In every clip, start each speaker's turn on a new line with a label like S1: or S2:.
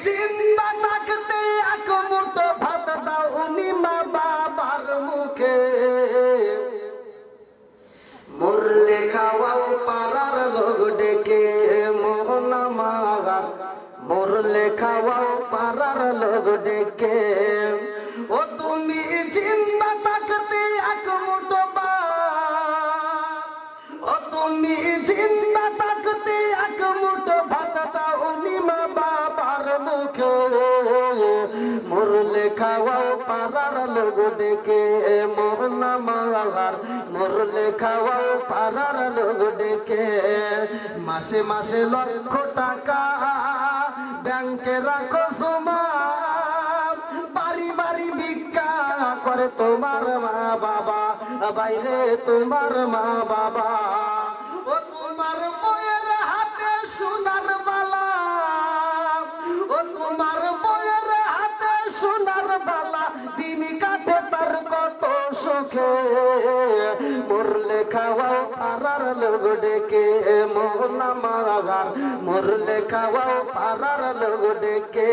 S1: জিন্দা থাকতে এক মুঠো ভাত দাওনি মা বাবার মুখে, মরলে খাওয়াও পাড়ার লোক ডেকে মোহন আমার, মরলে খাওয়াও পাড়ার লোক ডেকে। ও তুমি জিন্দা থাকতে এক মুঠো ভাত, ও তুমি জিন্দা থাকতে এক মুঠো ভাত দাওনি মা বাবার মুখে, মরলে খাওয়াও পাড়ার লোক ডেকে মোহন আমার, মরলে খাওয়াও পাড়ার লোক ডেকে। মাসে মাসে লক্ষ টাকা ব্যাংকে রাখো জমা, বাড়ি বাড়ি ভিক্ষা করে তোমার মা বাবা, বাইরে তোমার মা বাবা। ও তোমার বউয়ের হাতে সোনার বালা, ও তোমার বউয়ের হাতে সোনার বালা, দিন কাটে তার কত সুখে, মরলে খাওয়াও পাড়ার লোক ডেকে মোহন আমার, মরলে খাওয়াও পাড়ার লোক ডেকে।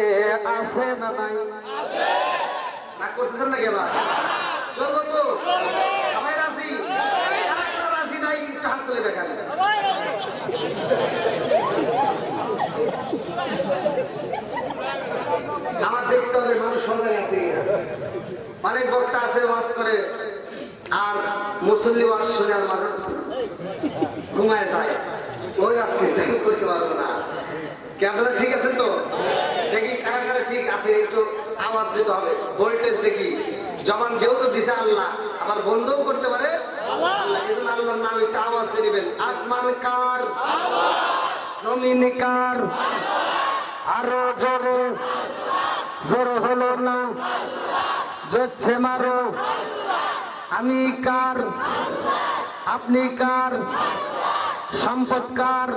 S1: আছে না নাই? না করতেছেন নাকি এবার? চলবো তো? সবাই রাজি? কারা কারা রাজি নাই একটু হাত তুলে দেখা। আমার দেখতে হবে মানুষ সঙ্গে আছে। অনেক বক্তা আছে ওয়াজ করে আর মুসল্লি ওয়াজ শুনে আর মানুষ ঘুমায় যায়, ওই আজকে চাকরি করতে পারবো না। ক্যামেরা ঠিক আছে তো? দেখি কারা কারা ঠিক আছে, একটু আওয়াজ দিতে হবে, ভোল্টেজ দেখি। জবান যেহেতু দিছে আল্লাহ, আবার বন্ধও করতে পারে আল্লাহ, এই জন্য আল্লাহর নাম একটু আওয়াজ দিয়ে নেবেন। আসমান কার, জমিন কার, আরো জোরে জোরে হলো না, জোচ্ছে মারো। আমি কার, আপনি কার, সম্পদ কার,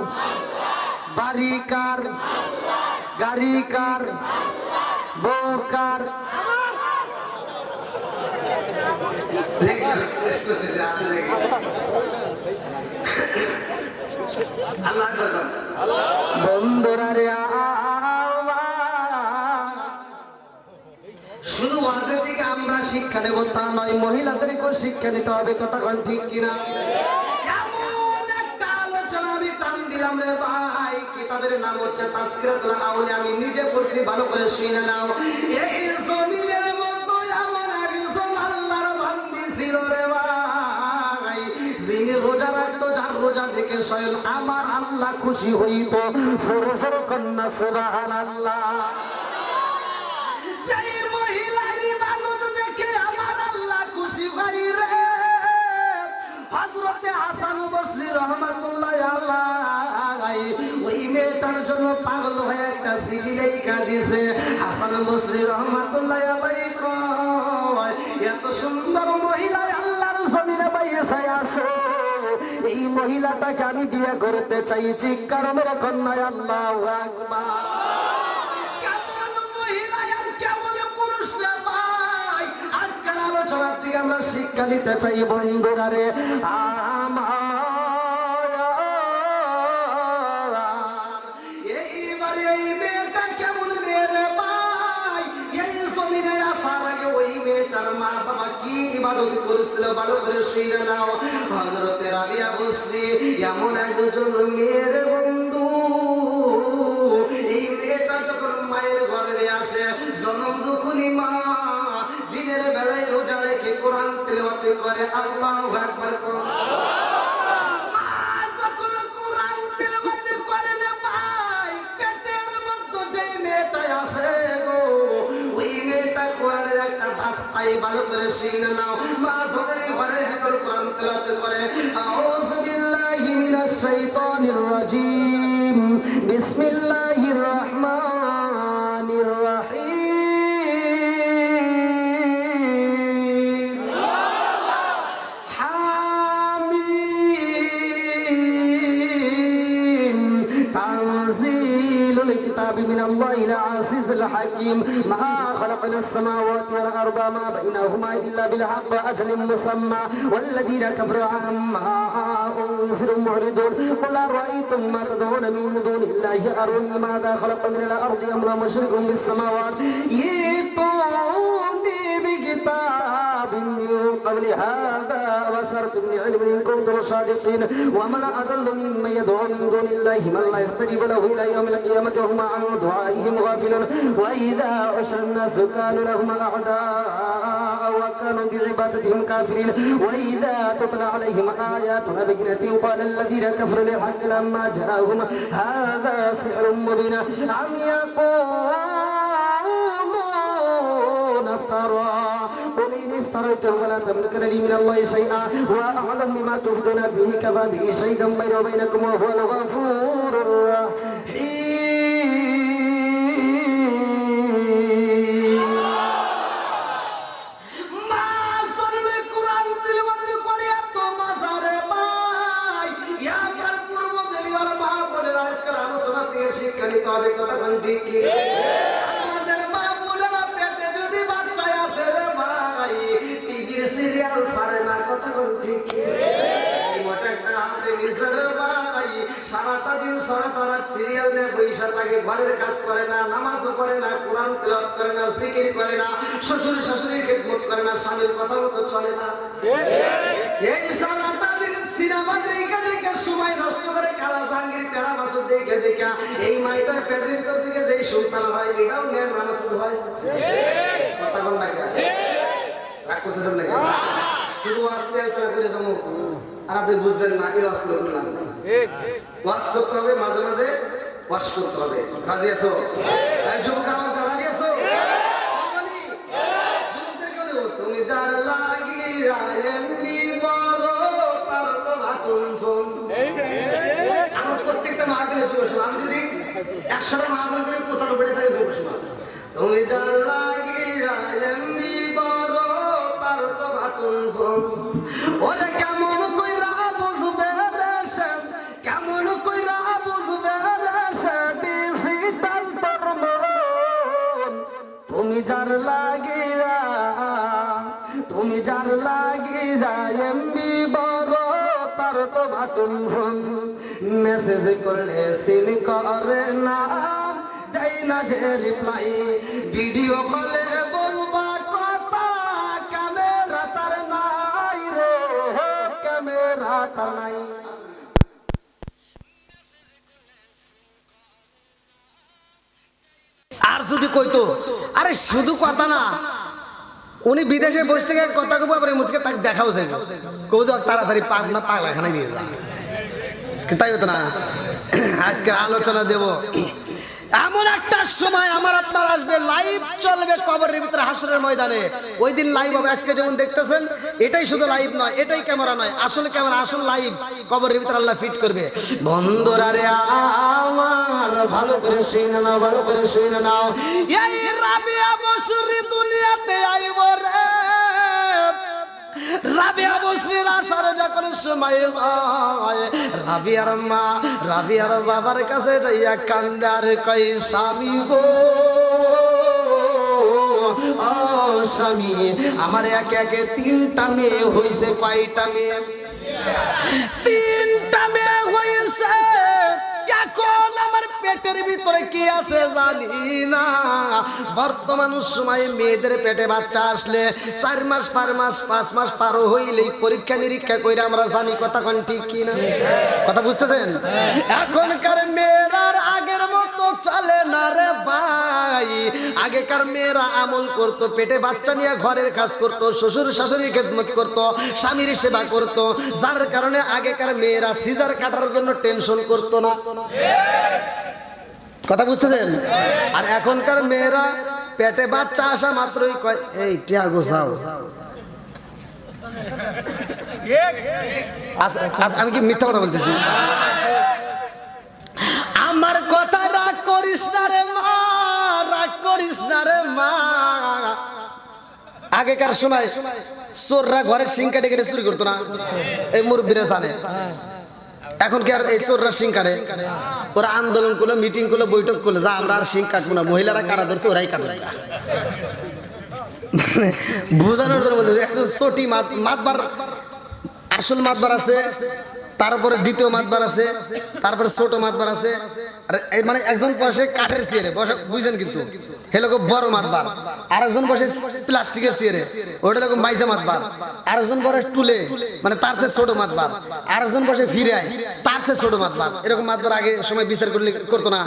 S1: বাড়ি কার, গাড়ি কার, বউ কার? বন্ধুরা রে শুধু ওয়াজের দিকে আমরা শিক্ষা নেব তা নয়, মহিলাদেরকেও শিক্ষা নিতে হবে। কতক্ষণ ঠিক কিনা? এমন একটা আলোচনা আমি টান দিলাম রে ভাই, কিতাবের নাম হচ্ছে তাজকিরাতুল আউলিয়া। আমি নিজে পড়ছি, ভালো করে শুনে নাও। এই জমিনের মতো এমন একজন আল্লাহর বান্দি ছিল রে ভাই, যিনি রোজা রাখতো, যার রোজা দেখে স্বয়ং আমার আল্লাহ খুশি হইত। সরো সরো কন্যা সুবহানাল্লাহ। সেই মহিলার ইবাদত দেখে আমার আল্লাহ খুশি হয় রে। হযরতে হাসান বসরি রাহমাতুল্লাহ আলাইহি ওই মেয়েটার জন্য পাগল হয়ে একটা চিঠি লেখা দিয়েছে। হাসান বসরি রাহমাতুল্লাহ আলাইহি কয়, এত সুন্দর মহিলা আল্লাহর জমিনে বাইসে আছে, এই মহিলাটাকে আমি বিয়ে করতে চাই। চিৎকার মেরে কন্যা আল্লাহু আকবার। আলোচনার থেকে আমরা শিক্ষা নিতে চাই বন্ধুরা রে আমার। এইবারে এই মেয়েটা কেমন মেয়ে রে ভাই, এই জমিনে আসার আগে ওই মেয়েটার মা বাবা কি ইবাদত করেছিল ভালো করে শুনে নাও। হযরতে রাবিয়া বসরি এমন একজন মেয়ের বন্ধু, এই মেয়েটা যখন মায়ের ঘরে আসে, জনম দুঃখী মা দিনের বেলায় রোজা রেখে কোরআন তেলাওয়াত করে। আল্লাহু আকবার। যখন কোরআন তেলাওয়াত করে না ভাই, পেটের মধ্যে যে মেয়েটা আছে গো, ওই মেয়েটা কোরআনের একটা ভাস পাই, ভালো করে শুনে নাও। মা যখন ঘরের ভিতর কোরআন তেলাওয়াত করে, আউযু বিল্লাহি মিনাশ শাইতানির রাজীম, বিসমিল্লাহির রহমানির রহিম। من الله العزيز الحكيم ما خلقنا السماوات والأرض ما بينهما إلا بالحق وأجل مسمى والذين كفروا عما أنذروا معرضون قل أرأيتم ما تدعون من دون الله أروني ماذا خلق من الأرض أم لهم شرك في السماوات ائتوني بكتاب من قبل هذا وسرق من علم إن كنتم صادقين ومن أضل ممن يدعو من دون الله من لا يستجيب له إلى يوم القيامة وهم عن دعائهم غافلون وإذا حشر الناس كانوا لهم أعداء وكانوا بعبادتهم كافرين وإذا تتلى عليهم آياتنا بينات قال الذين كفروا للحق لما جاءهم هذا سحر مبين أم يقولون افترى قل إن افتريته فلا تملكن لي من الله شيئا وأعلم بما تفضون به كفى به شهيدا بيني وبينكم وهو الغفور الرحيم মা জন্মে কোরআন তিলাওয়াত করে এত মজারে ভাই ইয়ার পূর্ব দেলিওয়ার মা বলে আজকের আলোচনা দিয়ে শিক্ষা নিতে হবে কথা কোন ঠিক কি আমাদের মা বলে না পেটে যদি বাচ্চা আসে রে ভাই টিভির সিরিয়াল সারে না কথা কোন ঠিক কি মোটা একটা হাতে নিসর ভাই সারাটা দিন সারাটা রাত সিরিয়াল নিয়ে বইসা থাকে ঘরের কাজ করে না নামাজও করে না কোরআন তেলাওয়াত করে না জিকির করে না শ্বশুর শাশুড়ির খেদমত করে না স্বামীর কথা মতো চলে না এই সারাটা দিন সিনেমা দেখে দেখে সময় নষ্ট করে কালা জাহাঙ্গীর তেরা মাসুদ দেখে দেখে এই মাইটার পেটের ভিতর থেকে যেই সন্তান হয় এটাও নেন নামাজুদ হয় কথা বল না কেন রাগ করতেছেন না কেন শুধু আস্তে আস্তে করে যাবো আর আপনি বুঝবেন না এই ওয়াজ করতে লাগবে ওয়াজ করতে হবে মাঝে মাঝে ওয়াজ করতে হবে রাজি আছো এই যুবক আওয়াজ দাও রাজি আছো যুবকদের কেউ দেবো তুমি যার লাগিয়া এমনি বড় তার তো ভাটুন ফোন আমার প্রত্যেকটা মাহফিলে যুবক আমি যদি 100টা মাহফিল করে 95 টাকা যুবক তুমি যার লাগিয়া এমনি বড় তার তো ভাটুন ফোন ওরে কেমন কইরা বুঝবে রে সে কেমন কইরা বুঝবে রে সে ডিজিটাল তোর মন তুমি যার লাগিয়া এমবি বড় তার তো বাটন ফোন মেসেজ করলে সিন করে না দেই না যে রিপ্লাই ভিডিও কলে বলবা কথা ক্যামেরা তার নাই রে ক্যামেরা তার নাই আর যদি কইতো আরে শুধু কথা না উনি বিদেশে বসে থেকে কথা কব আবার মুখে তাকে দেখাও যায় কও যে তাড়াতাড়ি পাগলা পাগলাখানায় নিয়ে যা তাই হতো না আজকে আলোচনা দেব এমন একটা সময় আমার আপনার আসবে লাইভ চলবে কবরের ভিতরে হাসরের ময়দানে ওই দিন লাইভ হবে আজকে যেমন দেখতেছেন এটাই শুধু লাইভ নয় এটাই ক্যামেরা নয় আসলে ক্যামেরা আসল লাইভ কবরের ভিতরে আল্লাহ ফিট করবে বন্ধুরা রে আমার ভালো করে শুনে নাও ভালো করে শুনে নাও এই রাবিয়া বসুরি দুনিয়াতে আইব রে রাবিয়া বসরির আসার যখন সময় হয় রাবিয়ার মা রাবিয়ার বাবার কাছে যাইয়া কান্দার কই স্বামী গো ও স্বামী আমার একে একে 3টা মেয়ে হইছে কয়টা মেয়ে 3টা মেয়ে হইছে এখন আমার পেটের ভিতরে কি আছে জানি না বর্তমান সময়ে মেয়েদের পেটে বাচ্চা আসলে 4 মাস 5 মাস 5 মাস পার হইলেই পরীক্ষা নিরীক্ষা কইরা আমরা জানি কথা কোন ঠিক কি না কথা বুঝতেছেন এখনকার মেয়েরা আগের মতো চলে না রে ভাই আগেকার মেয়েরা আমল করতো পেটে বাচ্চা নিয়ে ঘরের কাজ করতো শ্বশুর শাশুড়ির খেদমত করতো স্বামীর সেবা করতো যার কারণে আগেকার মেয়েরা সিজার কাটার জন্য টেনশন করতো না কথা বুঝতেছেন আর এখনকার মেয়েরা পেটে বাচ্চা আসা মাত্রই কয় এই টিয়া গোছাও আমি কি মিথ্যা কথা বলতেছি আমার কথা রাগ করিস না রে মা রাগ করিস না রে মা আগেকার সময় চোররা ঘরের সিং কেটে কেটে চুরি করতো না এই মুরব্বীরা জানে এখন কি আর এই চোররা শিং কাটে? ওরা আন্দোলন করলো, মিটিং করলো, বৈঠক করলো, যা আমরা আর শিং কাটবো না, মহিলারা কাটা ধরছে, ওরাই কাটবে। বোঝানোর জন্য বলতে একজন ছোটি মাতবার, আসল মাতবার আছে, তারপরে দ্বিতীয় মাতবার আছে, তারপরে ছোট মাতবার আছে। মানে একজন বসে কাঠের চেয়ারে বসে, বুঝছেন? কিন্তু হে লোক বড় মাতবার। আরেকজন বসে প্লাস্টিকের চেয়ারে, ওটা লোক মাইজা মাতবার। আরেকজন বসে টুলে, মানে তার চেয়ে ছোট মাতবার। আরেকজন বসে ফিরায়, তার চেয়ে ছোট মাতবার। এরকম মাতবার আগে সময় বিচার করলে করতো না।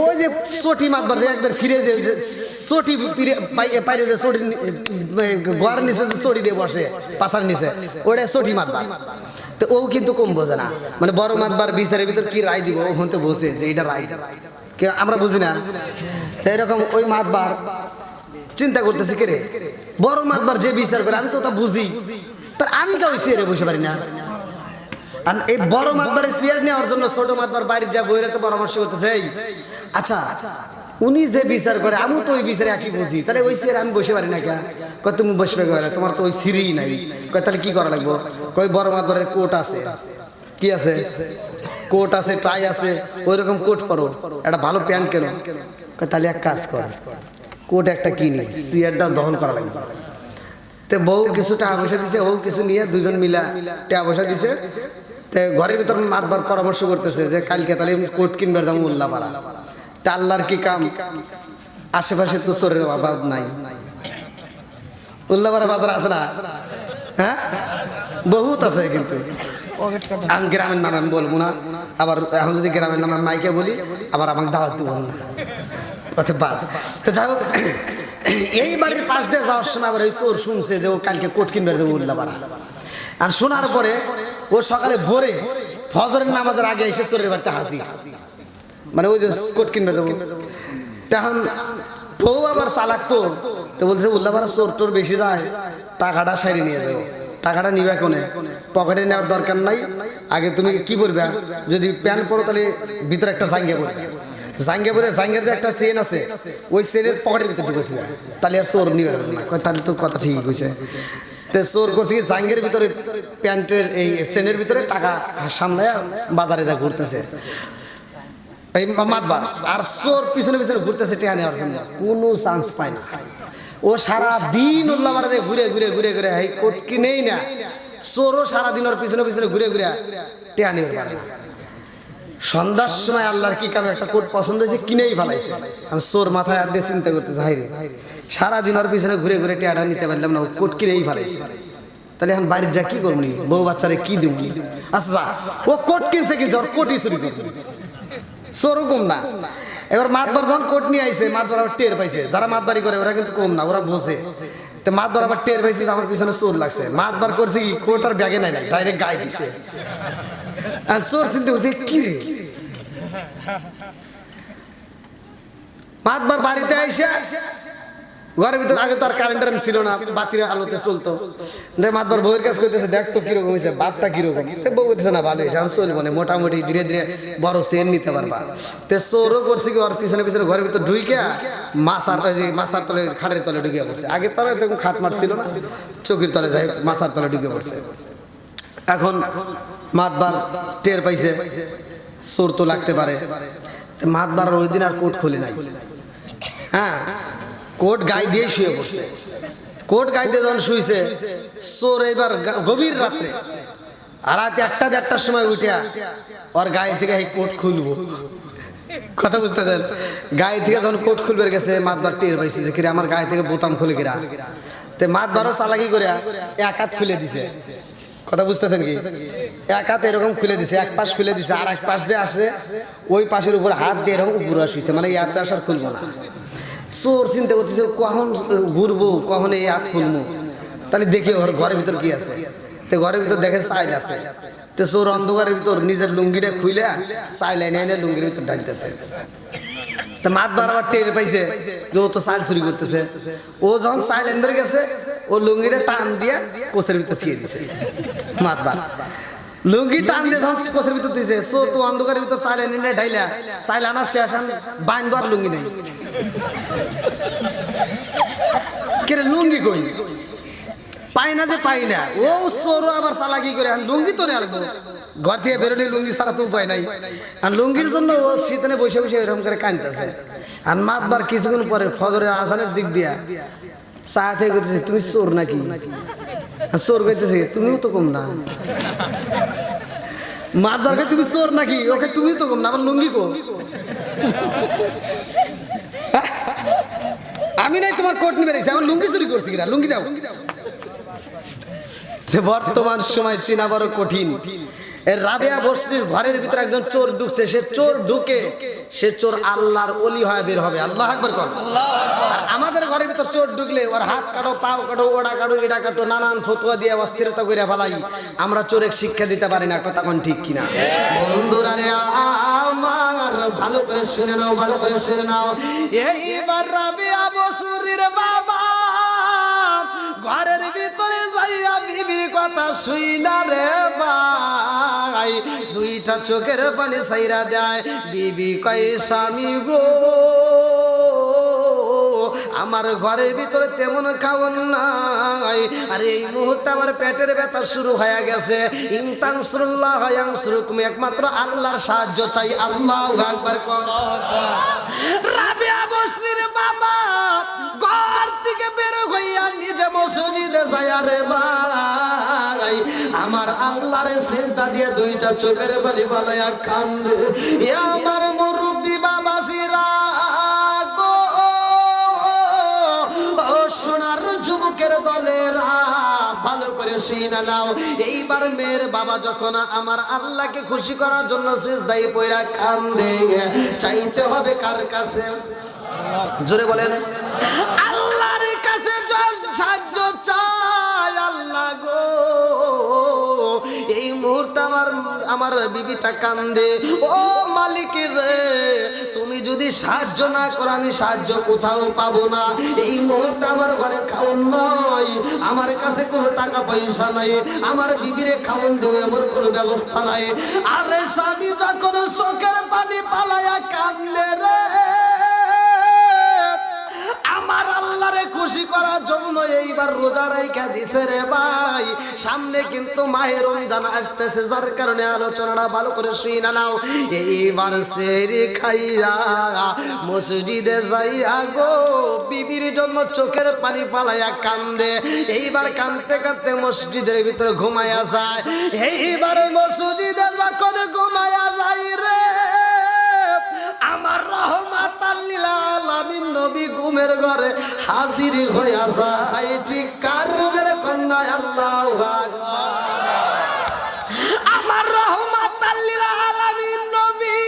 S1: ওই যে চটি মাতবার যে একবার ফিরে যে চটি পাইরে যে চটি গোয়ার নিচে যে চটি দিয়ে বসে পাশার নিচে, ওটা চটি মাতবার। তো ও কিন্তু কম বোঝে না, মানে বড় মাতবার বিচারের ভিতর কি রায় দিব ও হতে বসে যে এটা রায়, আমরা বুঝি না। সেই রকম ওই মাতবার চিন্তা করতেছি, কে রে বড় মাতবার যে বিচার করে, আমি তো তা বুঝি, তার আমি কেউ চেয়ারে বসে পারি না। আর এই বড় মাতবারের চেয়ার নেওয়ার জন্য ছোট মাতবার বাড়ির যা বইরে তো পরামর্শ করতেছে, আচ্ছা উনি যে বিচার করে আমি তো ওই বিচারে একই বুঝি, তাহলে ওই চেয়ারে আমি বসে পারি না কেন? কয় তুমি বসবে না, তোমার তো ওই সিঁড়িই নাই। কয় তাহলে কি করা লাগবো? কয় বড় মাতবারের কোট আছে, কি আছে? কোট আছে, টাই আছে, ওই রকম কোট পরো, একটা ভালো প্যান্ট কেন। কয় তাহলে এক কাজ কর, কোট একটা কিনি, চেয়ারটা দহন করা লাগবে। তো বউ কিছু টাকা পয়সা দিছে, ও কিছু নিয়ে দুজন মিলা টাকা পয়সা দিছে। তো ঘরের ভিতর মাতবার পরামর্শ করতেছে যে কালকে তাহলে কোট কিনবার যাবো উল্লাপাড়া। তা আল্লাহর কি কাম, আশেপাশে তো চোরের অভাব নাই। উল্লাপাড়া বাজার আছে না? হ্যাঁ, বহুত আছে। কিন্তু আমি গ্রামের নাম আমি বলবো না, আবার এখন যদি গ্রামের নাম মাইকে বলি আবার আমাকে দাওয়াত দিব না। তো যাই হোক, এই বাড়ির পাশ দিয়ে যাওয়ার সময় আবার এই চোর শুনছে যে ও কালকে কোট কিনবার যাবো উল্লাপাড়া। আর শোনার পরে ও সকালে ভোরে ফজরের নামাজের আগে এসে চোরের বাড়িতে হাজির, মানে ওই যে কোট কিনবে দেবো। তখন বউ আবার চালাক তো বলছে উল্লাপাড়া চোর টোর বেশি যায়, টাকাটা সাইরে নিয়ে যাবো। টাকাটা নিবে কোনে, পকেটে নেওয়ার দরকার নাই। আগে তুমি কি করবে, যদি প্যান্ট পরো তাহলে ভিতরে একটা জাঙ্গিয়া পড়বে, জাঙ্গিয়া পরে জাঙ্গিয়ার যে একটা চেন আছে ওই চেনের পকেটের ভিতরে ঢুকে দিবে, তাহলে আর চোর নিবে না। তাহলে তো কথা ঠিকই কইছে। চোর করছে কি জাঙ্গের ভিতরে প্যান্টের এই চেনের ভিতরে টাকা সামলায় বাজারে যা ঘুরতেছে এই মাতবার, আর চোর পিছনে পিছনে ঘুরতেছে টাকা নেওয়ার জন্য, কোনো চান্স পায় না। ও সারা দিন উল্লাপাড়া ঘুরে ঘুরে ঘুরে ঘুরে এই কোট কিনেই না, চোরও সারাদিন ওর পিছনে পিছনে ঘুরে ঘুরে টাকা নিতে পারে না। সন্ধ্যার সময় আল্লাহর কি কামে একটা কোট পছন্দ হয়েছে, কিনেই ফেলাইছে। আর চোর মাথায় আর দিয়ে চিন্তা করতেছে, হাই রে সারাদিন ওর পিছনে ঘুরে ঘুরে টাকা নিতে পারলাম না, কোট কিনেই ফেলাইছে। তাহলে এখন বাড়ির যা কি করবি, বউ বাচ্চারে কি দিব? আচ্ছা ও কোট কিনছে, কিনছে ওর কোটই চুরি করছে, চোরও কম না। এবার মাতবার যখন কোট নিয়ে আইছে, মাতবার আবার টের পাইছে, যারা মাতবারি করে ওরা কিন্তু কম না, ওরা বোঝে। তো মাতবার আবার টের পাইছে আমার পিছনে চোর লাগছে, মাতবার করছে কি কোট আর ব্যাগে নাই, ডাইরেক্ট গায়ে দিছে। আর চোর চিন্তা করছে কি রে, মাতবার বাড়িতে আইসা ঘরের ভিতরে, আগে তো আর কারেন্ট ছিল না, বাতির আলোতে চলতো। মাতবার বউয়ের কাজ করতেছে, দেখ তো কিরকম হয়েছে, বাপটা কিরকম। বউ বলতেছে না ভালো হয়েছে, আমি চলবো না, মোটামুটি ধীরে ধীরে বড় চেন নিতে পারবা। তো চোরও করছে কি ওর পিছনে পিছনে ঘরের ভিতরে ঢুইকা মাছার তলে খাটের তলে ঢুকিয়ে পড়ছে। আগের তলে এরকম খাট মার ছিল না, চৌকির তলে যাই মাছার তলে ঢুকে পড়ছে। এখন মাতবার টের পাইছে চোর তো লাগতে পারে, মাতবার ওই দিন আর কোট খুলে নাই। হ্যাঁ, কোট গায়ে দিয়ে শুয়ে পড়ছে। কোট গায়ে দিয়ে যখন শুয়েছে, চোর এবার গভীর রাত্রে রাত 1-1:30টার সময় উঠে ওর গায়ে থেকে এই কোট খুলবো, কথা বুঝতে দেন। গায়ে থেকে যখন কোট খুলবে গেছে, মাতবার টের পাইছে যে কিরে আমার গায়ে থেকে বোতাম খুলে গিরা। তো মাতবারও চালাকি করে এক হাত খুলে দিছে, কথা বুঝতেছেন কি? এক হাত এরকম খুলে দিছে, এক পাশ খুলে দিছে, আর এক পাশ দিয়ে আসে ওই পাশের উপর হাত দিয়ে এরকম উপরে শুয়েছে, মানে এই হাতটা আসার খুলবো না। চোর চিন্তা করতেছে কখন ঘুরবো, কখন এই হাত খুলবো, তাহলে দেখি ওর ঘরের ভিতর কি আছে। তো ঘরের ভিতর দেখে চাইল আছে। তো চোর অন্ধকারের ভিতর নিজের লুঙ্গিটা খুলে চাইল এনে এনে লুঙ্গির ভিতর ঢালতেছে। তো মাতবার আবার টের পাইছে যে ও তো চাল চুরি করতেছে। ও যখন চাইল এনে গেছে, ও লুঙ্গিটা টান দিয়ে কোষের ভিতর ছিয়ে দিছে। মাতবার লুঙ্গি টান দিয়ে যখন কোষের ভিতর দিয়েছে, চোর তো অন্ধকারের ভিতর চাইল এনে ঢাইলা, চাইল আনার শেষ বাইনবার লুঙ্গি নেই। লুঙ্গি কই
S2: পাই না যে পাই না, ও চোরও আবার চালাকি করে। আর লুঙ্গি তো নেই, ঘর থেকে বেরোলে লুঙ্গি ছাড়া তো উপায় নাই। আর লুঙ্গির জন্য ও শীতনে বসে বসে এরকম করে কাঁদতেছে। আর মাতবার কিছুক্ষণ পরে ফজরের আজানের দিক দিয়া চা থেকে করতেছে, তুমি চোর নাকি? চোর কইতেছে, তুমিও তো কম না। মাতবার কে তুমি চোর নাকি, ওকে তুমিও তো কম না, আবার লুঙ্গি কম। আমি নাই তোমার কোট নিয়ে বেরিয়েছি, আমার লুঙ্গি চুরি করছি কিনা, লুঙ্গি দাও। যে বর্তমান সময় চিনা বড় কঠিন। এর রাবেয়া বসরির ঘরের ভিতরে একজন চোর ঢুকছে, সে চোর ঢুকে সে চোর আল্লাহর ওলি হয়ে বের হবে। আল্লাহ আকবার কোন। আর আমাদের ঘরের ভিতর চোর ঢুকলে ওর হাত কাটো, পাও কাটো, ওড়া কাটো, এটা কাটো, নানান ফতোয়া দিয়ে অস্থিরতা করে ফেলাই। আমরা চোরের শিক্ষা দিতে পারি না, কথা কোন ঠিক কিনা? বন্ধুরা রে আমার, ভালো করে শুনে নাও, ভালো করে শুনে নাও। এইবার রাবেয়া বসরির বাবা ঘরের ভিতরে যাইয়া বিবির কথা শুই না রে ভাই, দুইটা চোখের পানি ছাইরা দেয়। বিবি কয়, স্বামী গো, আমার ঘরের ভিতরে তেমন খাওয়ান নাই, আর এই মুহূর্তে আমার পেটের ব্যথা শুরু হয়ে গেছে। ইনতানসুরুল্লাহ ইয়ানসুরকুম, একমাত্র আল্লাহর সাহায্য চাই। আল্লাহু আকবার কোন। রাবেয়া বসরির বাবা ঘর থেকে বের হইয়া নিজে মসজিদে যায় রে ভাই, আমার আল্লাহরে সিজদা দিয়ে দুইটা চোখের পানি ফেলাইয়া কান্দে। এ আমার মুরব্বি বাবা সিরা গো, ও সোনার যুবকের দলেরা, ভালো করে শুনে নাও। এইবার মেয়ের বাবা যখন আমার আল্লাহকে খুশি করার জন্য সিজদায় পড়া কান্দে, চাইতে হবে কার কাছে? জোরে বলেন, আল্লাহর কাছে সাহায্য চাই। আল্লাহ গো, এই মুহূর্তে আমার বিবিটা কান্দে, ও মালিক রে, তুমি যদি সাহায্য না করো আমি সাহায্য কোথাও পাবো না। এই মুহূর্তে আমার ঘরে খাওন নাই, আমার কাছে কোনো টাকা পয়সা নাই, আমার বিবিরে খাওন দেবে এমন কোনো ব্যবস্থা নাই। আরে স্বামী যখন চোখের পানি পালায়া কান্দে রে, আমার আল্লাহরে খুশি করার জন্য এইবার রোজা রাইখা দিছে রে ভাই। সামনে কিন্তু মাহে রমজান আসতেছে, যার কারণে আলোচনাটা ভালো করে শুনে নাও। এইবার সেরি খাইয়া মসজিদে যাইয়া গো বিবির জন্য চোখের পানি পালাইয়া কান্দে। এইবার কান্দতে কান্দতে মসজিদের ভিতরে ঘুমাইয়া যায়। এইবার মসজিদে যখন ঘুমাইয়া যাই রে, আমার রহমাতাল লিল আলামিন নবী ঘুমের ঘরে হাজির হইয়া যায়। ঠিক কারণের কন্যা আল্লাহু আকবার। আমার রহমাতাল লিল আলামিন নবী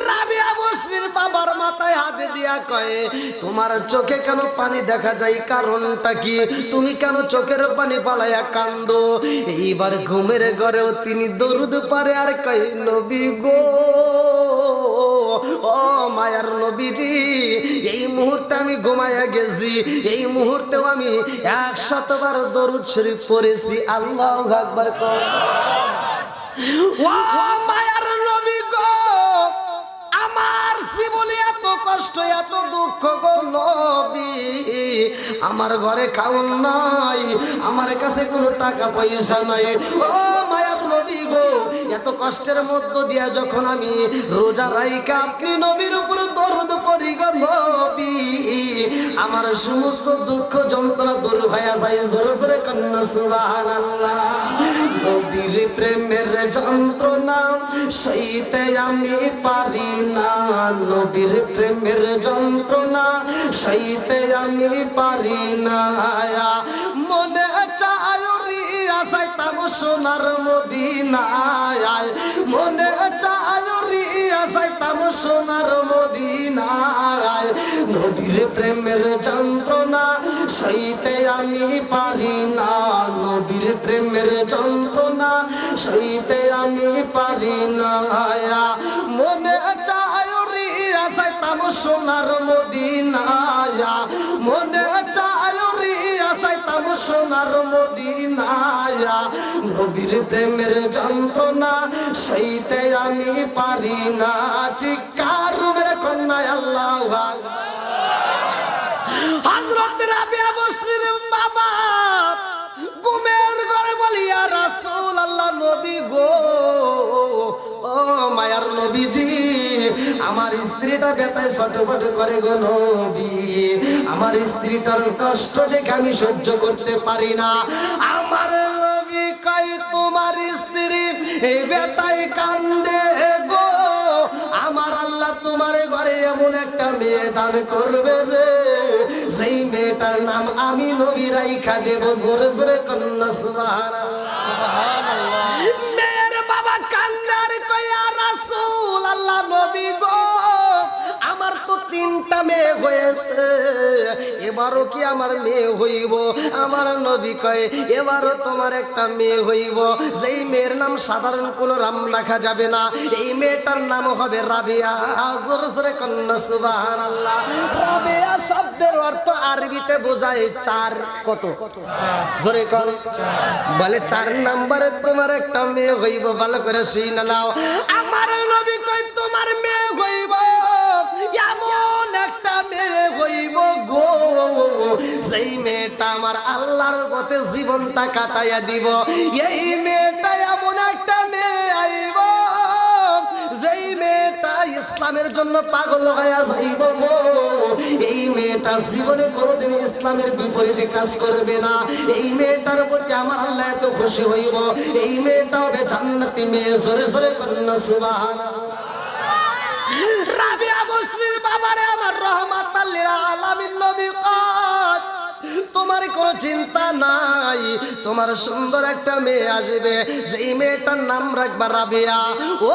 S2: রাবেয়া বসরির বাবার মাথায় হাত দিয়া কয়, তোমার চোখে কেন পানি দেখা যায়, কারণটা কি? তুমি কেন চোখের পানি ফালাইয়া কান্দো? এইবার ঘুমের ঘরেও তিনি দরুদ পারে আর কয়, নবী গো, ও মায়ার নবীজি, এই মুহূর্তে আমি ঘুমাইয়া গেছি, এই মুহূর্তেও আমি 100 বার দরুদ শরীফ পড়েছি। আল্লাহু আকবার কর। ও মায়ার নবী গো, আমার জীবনে এত কষ্ট, এত দুঃখ গো নবী, আমার ঘরে খাওন নাই, আমার কাছে কোনো টাকা পয়সা নাই। ও মায়ার নবী গো, এত কষ্টের মধ্য দিয়া যখন আমি রোজা রাইখা আপনি নবীর উপর দরুদ পড়ি গো নবী, আমার সমস্ত দুঃখ যন্ত্রণা দূর হয়ে যায়। জোরে জোরে কন্যা সুবহানাল্লাহ। নবীর প্রেমের যন্ত্রণা সইতে আমি পারি না, নবীর প্রেমের যন্ত্রণা সইতে আমি পারি না। মনে চায় রিয়া যাইতাম সোনার মদিনায়, মনে চায় রিয়া যাইতাম সোনার মদিনায়। নবীর প্রেমের যন্ত্রণা সইতে আমি পারি না, নবীর প্রেমের যন্ত্রণা সইতে আমি পারি না। মনে চায় রিয়া যাইতাম সোনার মদিনায়, মনে চায় রিয়া যাইতাম সোনার মদিনায়। নবীর প্রেমের যন্ত্রণা সইতে আমি পারি না। চিৎকার মেরে কন্যা আল্লাহু আকবার। হযরত রাবেয়া বসরির বাবা রাসূল আল্লাহ নবী গো, ও মায়ার নবীজি, আমার স্ত্রীটা ব্যথায় ছটফট করে গো নবী, আমার স্ত্রীটার কষ্ট দেখে আমি সহ্য করতে পারি না। আমার নবী কয় তোমার স্ত্রী এই ব্যথায় কান্দে গো, আমার আল্লাহ তোমার ঘরে এমন একটা মেয়ে দান করবে রে, যেই মেয়েটার নাম আমি নবী রাইখা দেব। জোরে জোরে কন্যা সুবহানাল্লাহ। মেয়ের বাবা কান্দার কয়া রাসূল আল্লাহ নবী গো, আমার তো 3টা মেয়ে হয়েছে, এবারও কি আমার মেয়ে হইব? আমার নবী কয় এবারও তোমার একটা মেয়ে হইব, যেই মেয়ের নাম সাধারণ কোনো নাম রাখা যাবে না, এই মেয়েটার নাম হবে রাবিয়া। জোরে জোরে কন্যা সুবহানাল্লাহ। রাবিয়া শব্দের অর্থ আরবিতে বোঝায় 4। কত? জোরে কর। বলে 4 নম্বরে তোমার একটা মেয়ে হইব, ভালো করে শুনে নাও। আমার নবী কয় তোমার মেয়ে হইব, এমন একটা মেয়ে হইব গো, যেই মেয়েটা আমার আল্লাহর পথে জীবনটা কাটাইয়া দিব। এই মেয়েটা এমন একটা মেয়ে আইব, যেই মেয়েটা ইসলামের জন্য পাগল হইয়া যাইব গো। এই মেয়েটা জীবনে কোনোদিন ইসলামের বিপরীতে কাজ করবে না। এই মেয়েটার প্রতি আমার আল্লাহ এত খুশি হইব, এই মেয়েটা হবে জান্নাতি মেয়ে। জোরে জোরে কন্যা সুবহানাল্লাহ। রাবিয়া বসরির বাবারে আমার রহমাতাল লিল আলামিন নবী কয় তোমার কোনো চিন্তা নাই, তোমার সুন্দর একটা মেয়ে আসবে, যেই মেয়েটার নাম রাখবা রাবিয়া। ও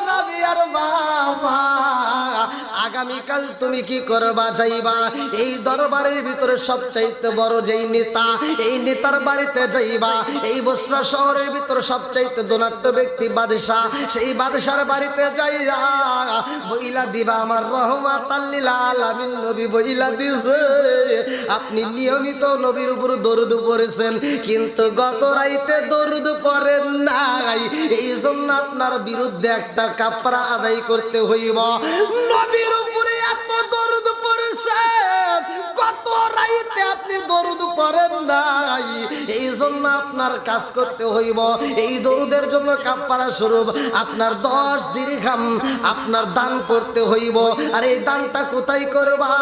S2: রাবিয়ার বাবা, আগামীকাল তুমি কি করবা? যাইবা এই দরবারের ভিতরে সবচাইতে বড় যেই নেতা, এই নেতার বাড়িতে যাইবা। এই বসরা শহরের ভিতরে সবচাইতে ধনাঢ্য ব্যক্তি বাদশা, সেই বাদশার বাড়িতে যাইয়া বইলা দিবা আমার রহমাতাল লিল আলামিন নবী বইলা দিছে আপনি নিয়মিত নবীর উপর দরুদ পড়েছেন, কিন্তু গত রাইতে দরুদ পড়েন নাই, এই জন্য আপনার বিরুদ্ধে একটা কাফারা আদায় করতে হইব। নবীর উপরে এত দরুদ পড়েছেন, গত রাইতে আপনি দরুদ পড়েন নাই, এই জন্য আপনার কাজ করতে হইব। এই দরুদের জন্য কাফারা স্বরূপ আপনার 10 দিরহাম আপনার দান করতে হইব। আর এই দানটা কোথায় করবা?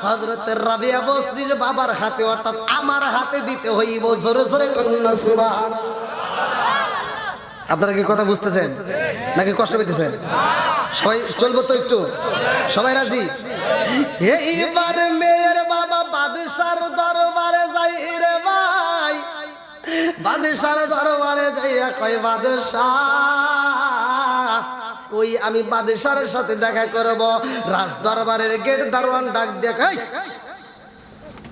S2: হযরত রাবিয়া বসরির বাবার হাতে, অর্থাৎ আমার হাতে দিতে হইব। জোরে জোরে কন্যা সুবহানাল্লাহ। আপনারা কি কথা বুঝতেছেন নাকি কষ্ট পেতেছেন? সবাই চলবো তো একটু? সবাই রাজি? এইবার মেয়ের বাবা বাদশার দরবারে যাই রে ভাই, বাদশার দরবারে যাইয়া কয় বাদশাহ কই আমি বাদশার সাথে দেখা করব। রাজ দরবারের গেট দারোয়ান ডাক দেখাই,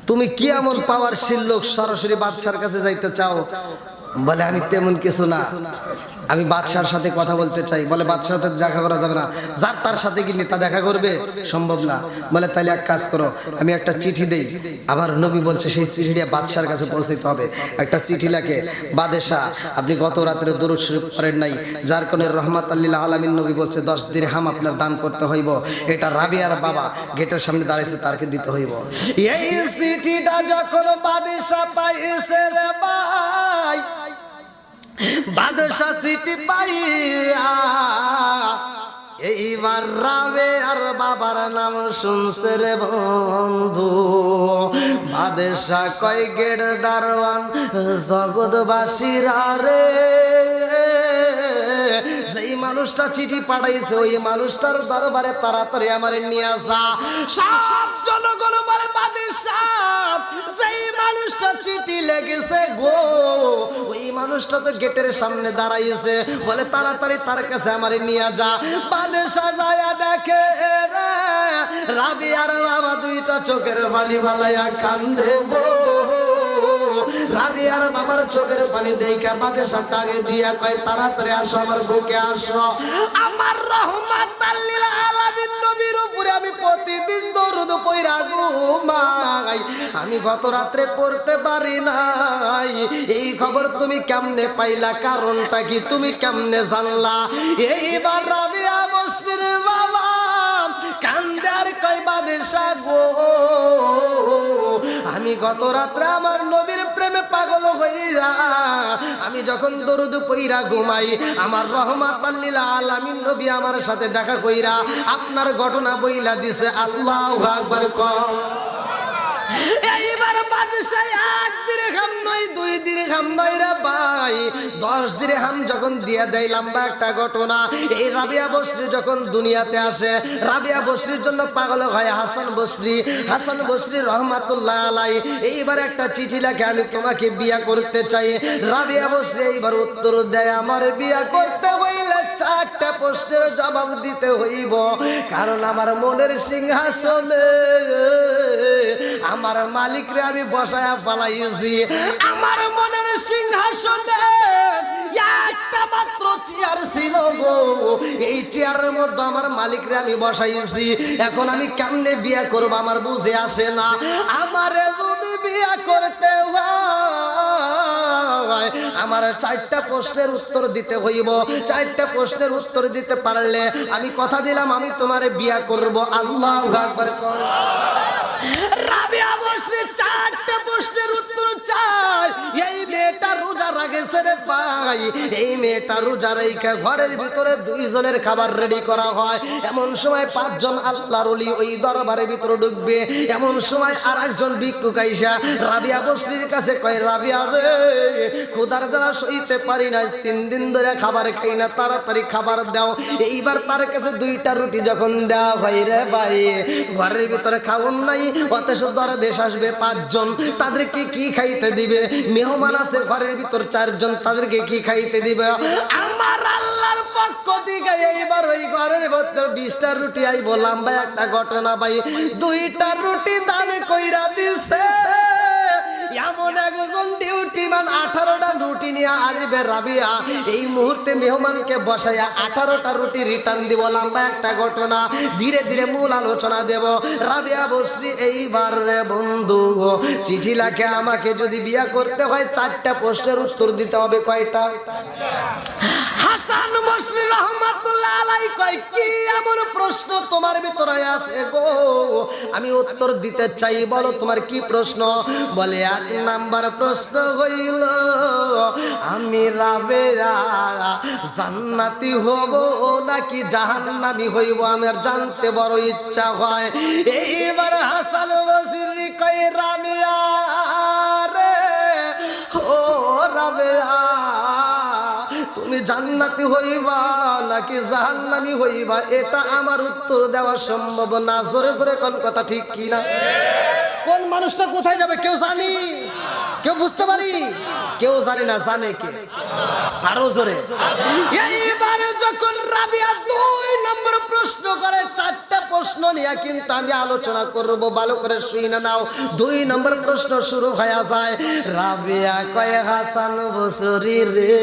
S2: তুমি কি এমন পাওয়ারশীল লোক সরাসরি বাদশার কাছে যাইতে চাও? বলে আমি তেমন কিছু না, আমি বাদশার সাথে কথা বলতে চাই। বলে বাদশার সাথে দেখা করা যাবে না, যার তার সাথে কি নেতা দেখা করবে? সম্ভব না। বলে তাইলে এক কাজ করো, আমি একটা চিঠি দেই। আমার নবী বলছে সেই চিঠিটা বাদশার কাছে পৌঁছাইতে হবে। একটা চিঠি লেখে, বাদশা আপনি গত রাত্রে দরুদ শরীফ করেন নাই, যার কারণে রহমাতাল লিল আলামিন নবী বলছে 10 দিরহাম আপনার দান করতে হইব। এটা রাবিয়ার বাবা গেটের সামনে দাঁড়াইছে, তারকে দিতে হইব। এই চিঠিটা যখন বাদশা পাইছে রে ভাই, বাদশা চিঠি পাইয়া এইবার রাবিয়ার বাবার নাম শুনছে রে বন্ধু। বাদশা কয় গেট দারোয়ান জগৎবাসীরা রে, যেই মানুষটা চিঠি পাঠাইছে ওই মানুষটার দরবারে তাড়াতাড়ি আমারে নিয়ে আসা। সব জনগণ বলে বাদশা যেই মানুষটা চিঠি লেগেছে গো, ওই মানুষটা তো গেটের সামনে দাঁড়াইছে, বলে তাড়াতাড়ি তার কাছে আমারে নিয়ে যা। বাদশা যায়া দেখে রে রাবিয়ার বাবা দুইটা চোখের পানি বালাইয়া কান্দে গো। রাবিয়ার বাবার চোখের পানি দেখা বাদশা টাকে দিয়া কয় তাড়াতাড়ি আসো, আমার বুকে আসো। আমার রহমাতাল লিল আলামিন নবীর উপরে আমি প্রতিদিন দরুদ পড়া ঘুমাই, আমি গত রাত্রে পড়তে পারি নাই। এই খবর তুমি কেমনে পাইলা? কারণটা কি? তুমি কেমনে জানলা? এইবার রাবিয়া বসরির বাবা কান্দার কয় বাদশা গো, আমি আমি গত রাত্রে আমার নবীর প্রেমে পাগল হইরা আমি যখন দরুদ পইরা ঘুমাই, আমার রহমাতাল লিল আলামিন নবী আমার সাথে দেখা কইরা আপনার ঘটনা বইলা দিছে। আল্লাহু আকবার কও। এইবার বাদশাহ 1 দিরহাম নয় 2 দিরহাম নয় রে ভাই, 10 দিরহাম যখন দিয়া দেয়। লম্বা একটা ঘটনা। এই রাবিয়া বসরি যখন দুনিয়াতে আসে, রাবিয়া বসরির জন্য পাগল হয় হাসান বসরি। হাসান বসরি রহমাতুল্লাহ আলাই এইবার একটা চিঠি লেখে, আমি তোমাকে বিয়া করতে চাই। রাবিয়া বসরি এইবার উত্তর দেয়, আমার বিয়া করতে হইলে 4টা প্রশ্নের জবাব দিতে হইব, কারণ আমার মনের সিংহাসনে আমার মালিকরে আমি বসায়া পালাইছি। আমার মনের সিংহাসনে একটা মাত্র চেয়ার ছিল গো, এই চেয়ারের মধ্যে আমার মালিকরে আমি বসাইছি। এখন আমি কেমনে বিয়া করব আমার বুঝে আসে না। আমারে যদি বিয়া করতে হয় আমার 4টা প্রশ্নের উত্তর দিতে হইব। 4টা প্রশ্নের উত্তর দিতে পারলে আমি কথা দিলাম আমি তোমারে বিয়া করব। আল্লাহু আকবার। রাবিয়া বসরি 4টা প্রশ্নের উত্তর চাই। এই মেয়েটা রোজা রাখেছে রে ভাই, এই মেয়েটা রোজা রেখে ঘরের ভিতরে 2 জনের খাবার রেডি করা হয়। এমন সময় 5 জন আল্লাহর ওলি ওই দরবারের ভিতরে ঢুকবে। এমন সময় আরেকজন ভিক্ষুক আইসা রাবিয়া বসরির কাছে কয়, রাবিয়া রে ক্ষুধার জ্বালা সইতে পারি না, 3 দিন ধরে খাবার খাই না, তাড়াতাড়ি খাবার দাও। এইবার তার কাছে 2টা রুটি যখন দেওয়া হয় রে ভাই, ঘরের ভিতরে খাওন নাই, অথচ দরবেশ আসবে 5 জন, তাদেরকে কি খাইতে দিবে? মেহমান আছে ঘরের ভিতর 4 জন, তাদেরকে কি খাইতে দিবে? আমার আল্লাহর পক্ষ থেকে এইবার ওই ঘরের ভিতর 20টা রুটি আইব। লম্বা একটা ঘটনা ভাই, 2টা রুটি দান কইরা দিছে। এমন একজন ডিউটিম্যান 18টা রুটি নিয়ে আসবে রাবিয়া, এই মুহূর্তে মেহমানকে বসাইয়া 18টা রুটি রিটার্ন দিব। লম্বা একটা ঘটনা, ধীরে ধীরে মূল আলোচনা দেব। রাবিয়া বসরি এইবার রে বন্ধু চিঠি লেখে, আমাকে যদি বিয়া করতে হয় 4টা প্রশ্নের উত্তর দিতে হবে। কয়টা? হাসান বসরি রহমাতুল্লাহ আলাই কয়, কি এমন প্রশ্ন তোমার ভিতরে আছে গো, আমি উত্তর দিতে চাই, বলো তোমার কি প্রশ্ন? বলে 1 নাম্বার প্রশ্ন হইল, আমি রাবেয়া জান্নাতি হব নাকি জাহান্নামী হইব, আমার জানতে বড় ইচ্ছা হয়। এইবার হাসান বসরি কয়, রাবিয়া রে ও রাবেয়া, তুমি জান্নাতি হইবা নাকি জাহান্নামী হইবা, এটা আমার উত্তর দেওয়া সম্ভব না। জোরে জোরে কোন কথা ঠিক কি না? কোন মানুষটা কোথায় যাবে কেউ জানি? কেউ বুঝতে পারি? কেউ জানি না, জানে কে? আরো জোরে। এইবারে যখন রাবিয়া 2 নম্বর প্রশ্ন করে, 4টা প্রশ্ন নিয়ে কিন্তু আমি আলোচনা করব, ভালো করে শুনে নাও। 2 নম্বর প্রশ্ন শুরু হয়ে যায়। রাবিয়া কয়, হাসান বসরি রে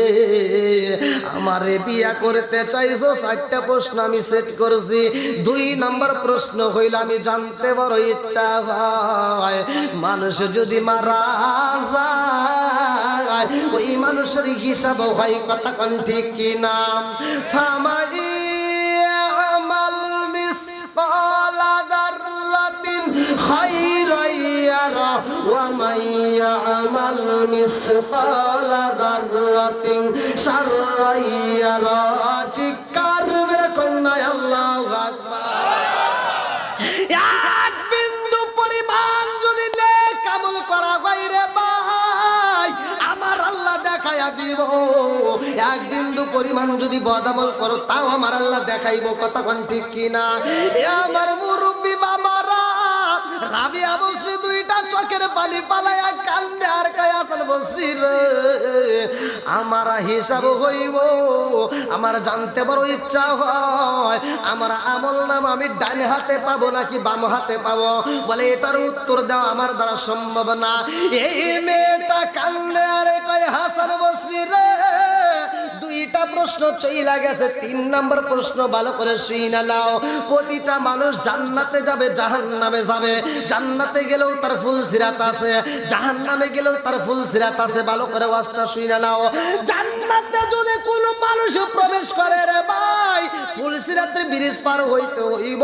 S2: আমারে বিয়া করতে চাইছো, 4টা প্রশ্ন আমি সেট করছি। 2 নম্বর প্রশ্ন হইল, আমি জানতে বড় ইচ্ছা হয়, মানুষ যদি মারা যায় ওই মানুষের হিসাব হয়, কথা কোন ঠিক কি না? ফামাই আমাল মিসকালা দাররাতিন খায়রান ইয়ারা ওয়া মান ইয়ামাল মিসকালা দাররাতিন শাররান ইয়ারা। চিৎকার মেরে কন্যা আল্লাহু আকবার। 1 বিন্দু পরিমাণ যদি নেক আমল করা হয় রে ভাই, আমার আল্লাহ দেখাইয়া দিব। 1 বিন্দু পরিমাণ যদি বদামল করো, তাও আমার আল্লাহ দেখাইব, কথা কোন ঠিক কিনা? এ আমার মুরব্বী বাবারা, রাবিয়া বসরি 2টা চোখের পানি পালায়া কান্দে আর কয়, হাসান বসরি রে আমার হিসাব হইব, আমার জানতে বড় ইচ্ছা হয়, আমার আমল নাম আমি ডান হাতে পাবো নাকি বাম হাতে পাবো? বলে এটার উত্তর দেওয়া আমার দ্বারা সম্ভব না। এই মেয়েটা কান্দে আর কয়, হাসান বসরি রে 2টা প্রশ্ন চইলা গেছে, 3 নম্বর প্রশ্ন ভালো করে শুইনা নাও। প্রতিটা মানুষ জান্নাতে যাবে, জাহান্নামে যাবে। জান্নাতে গেলেও তার ফুল সিরাত আছে, জাহান্নামে গেলেও তার ফুল সিরাত আছে। ভালো করে ওয়াজটা শুইনা নাও। জান্নাতে যদি কোনো মানুষ প্রবেশ করে রে ভাই, ফুল সিরাতের ব্রিজ পার হইতে হইব,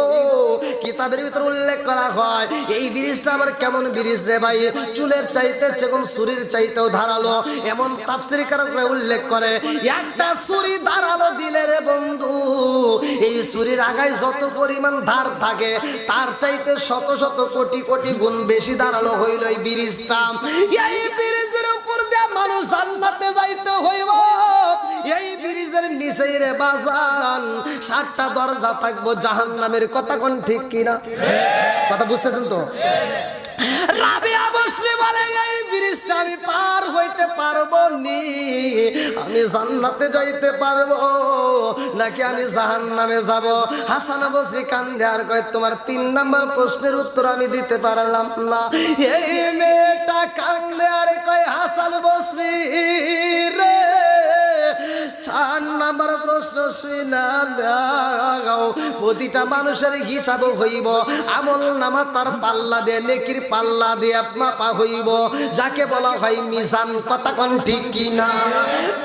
S2: কিতাবের ভিতর উল্লেখ করা হয় এই ব্রিজটা আবার কেমন ব্রিজ রে ভাই, চুলের চাইতে যেমন ছুরির চাইতেও ধারালো। এমন তাফসীরকাররা উল্লেখ করে একটা ছুরি ধারালো দিলে রে বন্ধু, এই ছুরির আগায় যত পরিমাণ ধার থাকে তার চাইতে শত শত কোটি কোটি গুণ বেশি ধারালো হইল এই ব্রিজটা। এই ব্রিজের উপর দিয়ে মানুষ জান্নাতে যাইতে হইব। এই ব্রিজের নিচেই রে বাজান 7টা দরজা থাকবো জাহান্নামের। কথা কোন ঠিক কিনা? কথা বুঝতেছেন তো? রাবিয়া বসরি বলে এই ব্রিজটা আমি পার হইতে পারবো নি, আমি জান্নাতে যাইতে পারবো নাকি আমি জাহান্নামে যাব? হাসান বসরি কান্দে আর কয় তোমার 3 নাম্বার প্রশ্নের উত্তর আমি দিতে পারলাম না। এই মেয়েটা কান্দে আর কয় হাসান বসরি রে 4 নাম্বার প্রশ্ন শুনা দাও। প্রতিটা মানুষের হিসাব হইব, আমল নামা তার পাল্লা দিয়ে নেকির পাল্লা দিয়ে মাপা হইব, যাকে বলা হয় মিজান। কথা কোন ঠিক কিনা?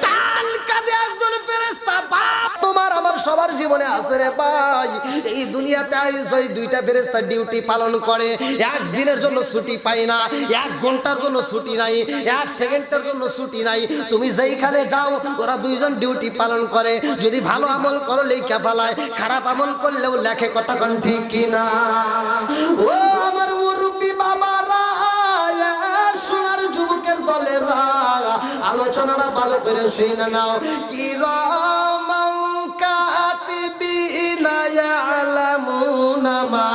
S2: টান কাঁধে একজন ফেরেশতা বাপ তোমার আমার সবার জীবনে আছে রে ভাই। এই দুনিয়াতে ওই 2টা ফেরেশতা ডিউটি পালন করে, একদিনের জন্য ছুটি পায় না, 1 ঘন্টার জন্য ছুটি নাই, 1 সেকেন্ডের জন্য ছুটি নাই। তুমি যেইখানে যাও ওরা 2 জন ডিউটি পালন করে। যদি ভালো আমল করো লেখা ফেলায়, খারাপ আমল করলেও লেখে। কথা কোন ঠিক কিনা? ও আমার মুরব্বি বাবারা, সোনার যুবকের দলেরা, আলোচনাটা ভালো করে শুনে নাও। কিরামান কাতিবিনা ইয়ালামুনা মা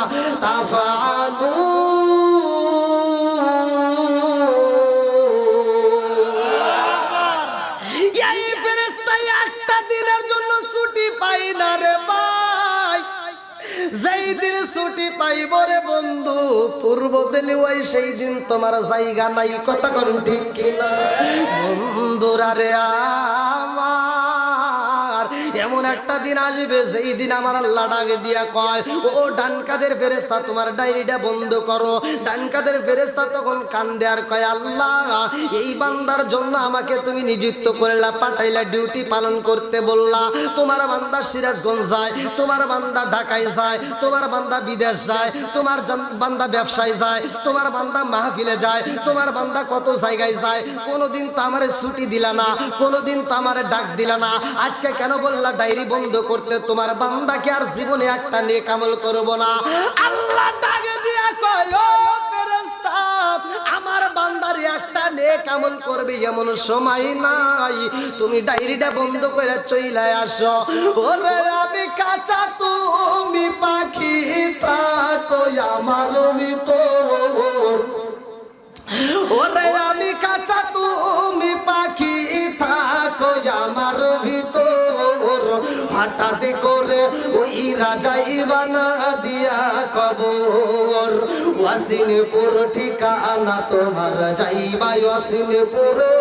S2: তাফআলুন। এই ফেরেশতা একটা দিনের জন্য ছুটি পাই না রে ভাই। যেই দিন ছুটি পাইব রে বন্ধু, পূর্ব দিলে ওই সেই দিন তোমার জায়গা নাই। কথা কোন ঠিক কিনা? বন্ধুরা রে আমার, এমন একটা দিন আসবে যেই দিন আমার আল্লাহ ডাক দিয়া কয় ও ডান কাদের ফেরেশতা তোমার ডায়েরিটা বন্ধ করো। ডান কাদের ফেরেশতা তখন কান্দে আর কয় আল্লাহ এই বান্দার জন্য আমাকে তুমি নিযুক্ত করলা, পাঠাইলা, ডিউটি পালন করতে বললা। তোমার বান্দা সিরাজগঞ্জ যায়, তোমার বান্দা ঢাকায় যায়, তোমার বান্দা বিদেশ যায়, তোমার বান্দা ব্যবসায় যায়, তোমার বান্দা মাহফিলে যায়, তোমার বান্দা কত জায়গায় যায়। কোনোদিন তো আমারে ছুটি দিলা না, কোনোদিন তো আমারে ডাক দিলা না, আজকে কেন বললা ডায়েরি বন্ধ করতে? তোমার বান্দাকে আর জীবনে একটা নেক আমল করব না। আল্লাহ ডাকে দিয়া কয় ও ফেরেশতা আমার বান্দার একটা নেক আমল করবে এমন সময় নাই, তুমি ডায়েরিটা বন্ধ করে চইলা আসো। ওরে আমি কাঁচা তুমি পাখি থাকো আমার ভিতর, ওরে আমি কাঁচা তুমি পাখি থাকো আমার ভিতর। হঠাৎ করে ওই রাজাই বানা দিয়া কবর, ওয়াসিনপুর ঠিকানা তোমার যাইবা ওয়াসিনপুরে।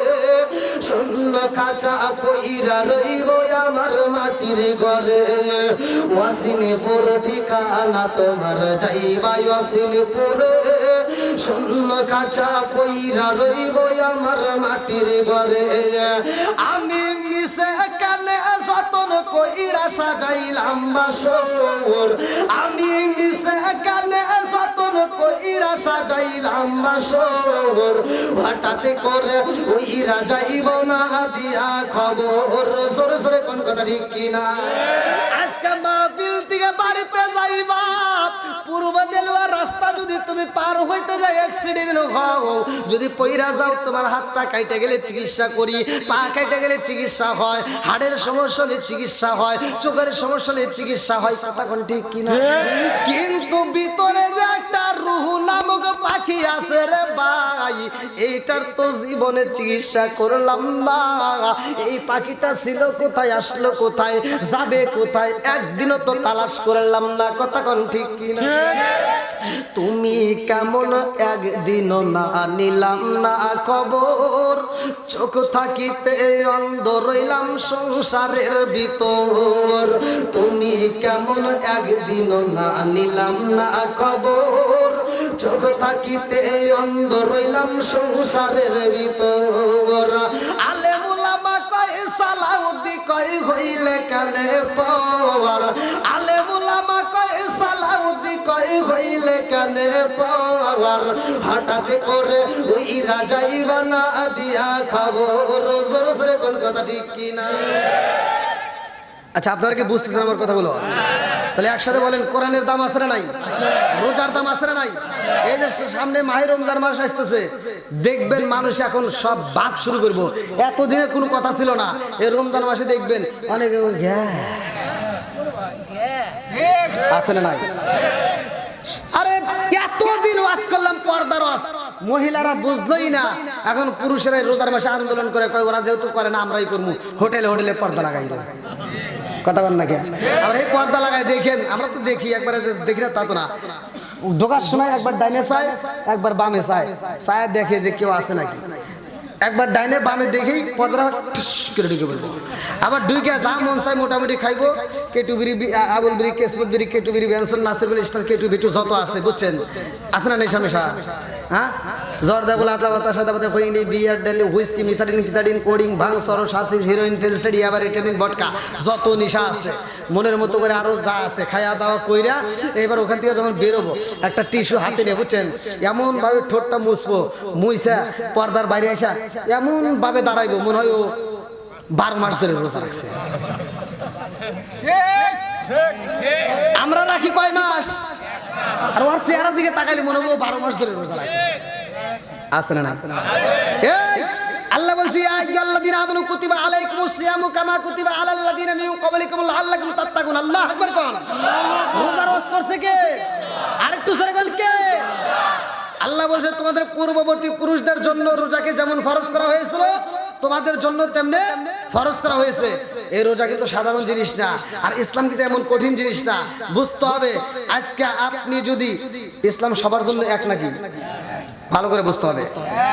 S2: শূন্য কাঁচা পইরা রইব আমার মাটির ঘরে, ওয়াসিনপুর ঠিকানা তোমার যাইবা ওয়াসিনপুরে। শূন্য কাঁচা পইরা রইব আমার মাটির ঘরে। আমি মিশে কানে যতন কইরা সাজাইলাম বাসর, আমি মিশে কানে যতন কইরা সাজাইলাম বাসর। হঠাৎ করে ওই রাজাইব না দিয়া খবর। জোরে জোরে কোন কথা ঠিক কিনা? আজকে মাহফিল থেকে বাড়িতে যাইবা, পূর্ব দেলুয়া রাস্তা যদি তুমি পার হইতে যাই অ্যাক্সিডেন্ট হও, যদি পইরা যাও তোমার হাতটা কাইটে গেলে চিকিৎসা করি, পা কাইটে গেলে চিকিৎসা হয়, হাড়ের সমস্যা হলে চিকিৎসা হয়, চোখের সমস্যা হলে চিকিৎসা হয়। কথা কোন ঠিক কিনা? কিন্তু ভিতরে যে একটা রুহু নামক পাখি আছে রে ভাই, এইটার তো জীবনে চিকিৎসা করলাম না। এই পাখিটা ছিল কোথায়, আসলো কোথায়, যাবে কোথায়, একদিনও তো তালাশ করলাম না। কথা কোন ঠিক কিনা? তুমি কেমন একদিনও না নিলাম না খবর, চোখ থাকিতে অন্ধ রইলাম সংসারের ভিতর। তুমি কেমন একদিনও না নিলাম না খবর, চোখ থাকিতে অন্ধ রইলাম সংসারের ভিতর। আলেম উলামা কয় সালাউদ্দি কয় হইলে কানে পর, আলেম উলামা কয় সালাউদ্দি কয় কানে পাওয়ার হঠাৎ করে ওই রাজাই বানা দিয়া খবর জোর জোরে কোন কথা ঠিক কি না? আচ্ছা আপনারা কি বুঝতেছেন আমার কথাগুলো? তাহলে একসাথে বলেন, কোরআনের দাম আছে না নাই? রোজার দাম আছে না নাই? এই যে সামনে মাহে রমজান মাস আসতেছে, দেখবেন মানুষ এখন সব বাপ শুরু করবো। এতদিনে কোনো কথা ছিল না, এই রমজান মাসে দেখবেন অনেক আছে না নাই? আরে এতদিন ওয়াজ করলাম পর্দার ওয়াজ, মহিলারা বুঝলোই না। এখন পুরুষেরা রোজার মাসে আন্দোলন করে, কয় ওরা যেহেতু করে না আমরাই করবো, হোটেলে হোটেলে পর্দা লাগাই দেবো। কথা বল না কে? আমরা এই পর্দা লাগাই দেখেন, আমরা তো দেখি, একবারে দেখি না তা তো না। ঢোকার সময় একবার ডাইনে চায়, একবার বামে চায়, চায় দেখে যে কেউ আছে নাকি। একবার ডাইনে বামে দেখেই পর্দা করে ঢুকে বলবো। আবার ঢুকে যা মন চায় মোটামুটি খাইবো। কেটু বিড়ি, আবুল বিড়ি, কেসমত বিড়ি, কেটু বিড়ি, বেনসন, নাসির বিড়ি, স্টার, কেটু বিটু যত আছে বুঝছেন, আছে না নেশা মেশা? হ্যাঁ, জর্দা গোলা, আতা বাতা, সাদা বাতা, খৈনি, বিয়ার, ডালি, হুইস্কি, মিথাডিন, ফিথাডিন, কোডিং, ভাং, সরস, হাসি, হিরোইন, ফেলসেডি, আবার ইটালিন, বটকা, যত নেশা আছে মনের মতো করে আরো যা আছে খাওয়া দাওয়া কইরা এবার ওখান থেকে যখন বেরোবো একটা টিস্যু হাতে নিয়ে বুঝছেন, এমন ভাবে ঠোঁটটা মুছবো, মুইসা পর্দার বাইরে আসা এমন ভাবে দাঁড়াইবো মনে হয় ও 12 মাস ধরে রোজা রাখছে। আমরা রাখি কয় মাস, আর ওর চেহারা দিকে তাকাইলে মনে হবে 12 মাস ধরে রোজা রাখে। আছে না? এই আল্লাহ বলছি, ইয়া আইয়ুহাল্লাযীনা আমানু কুতিবা আলাইকুমুস সিয়ামু কামা কুতিবা আলাল লাযীনা মিন ক্বাবলিকুম লাআল্লাকুম তাত্তাকুন। আল্লাহু আকবার কোন? রোজা রোজ করছে কে? আরেকটু জোরে বল কে? আল্লাহ বলছে তোমাদের পূর্ববর্তী পুরুষদের জন্য রোজাকে যেমন ফরজ করা হয়েছিল তোমাদের জন্য তেমনি ফরজ করা হয়েছে। এই রোজা কিন্তু সাধারণ জিনিস না, আর ইসলাম কিন্তু এমন কঠিন জিনিস না, বুঝতে হবে। আজকে আপনি যদি, ইসলাম সবার জন্য এক নাকি? ভালো করে বুঝতে হবে,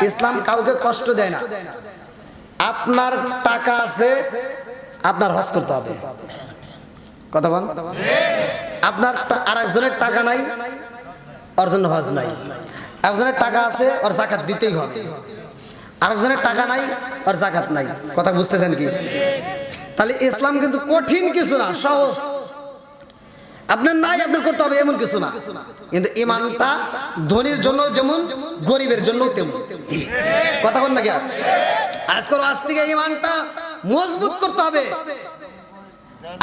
S2: ইসলাম কাউকে কষ্ট দেয় না। আপনার টাকা আছে, আপনার হজ করতে হবে। কথা বল। আপনার আর একজনের টাকা নাই, ওর জন্য হজ নাই। একজনের টাকা আছে, ওর যাকাত দিতেই হবে। আরেকজনের টাকা নাই, আর যাকাত নাই। কথা বুঝতেছেন কি? তাহলে ইসলাম কিন্তু কঠিন কিছু না, সহজ। আপনার নাই, আপনার করতে হবে এমন কিছু না। কিন্তু ইমানটা ধনীর জন্য যেমন, গরিবের জন্য তেমন। কথা বল না কি? আজ থেকে ইমানটা মজবুত করতে হবে।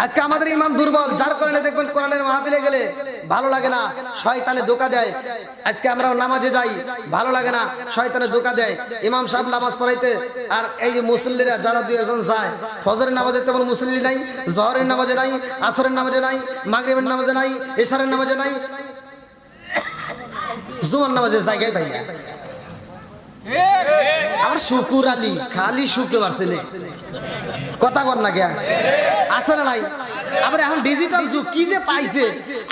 S2: আজকে আমাদের ইমান দুর্বল, যার কারণে দেখবেন কোরআনের মাহফিলে গেলে ভালো লাগে না, শয়তানে ধোঁকা দেয়। আজকে আমরা নামাজে যাই, ভালো লাগে না, শয়তানে ধোঁকা দেয়। ইমাম সাহেব নামাজ পড়াইতে, আর এই যে মুসল্লিরা যারা 2-1 যায়, ফজরের নামাজে তেমন মুসল্লি নাই, জহরের নামাজে নাই, আসরের নামাজে নাই, মাগরিবের নামাজে নাই, এশারের নামাজে নাই, জুমার নামাজে জায়গায় পাই না। আর শুকুর আলী খালি শুক্রবার ছেলে। কথা বল না কে? আছে না নাই? আবার এখন ডিজিটাল যুগ, কি যে পাইছে।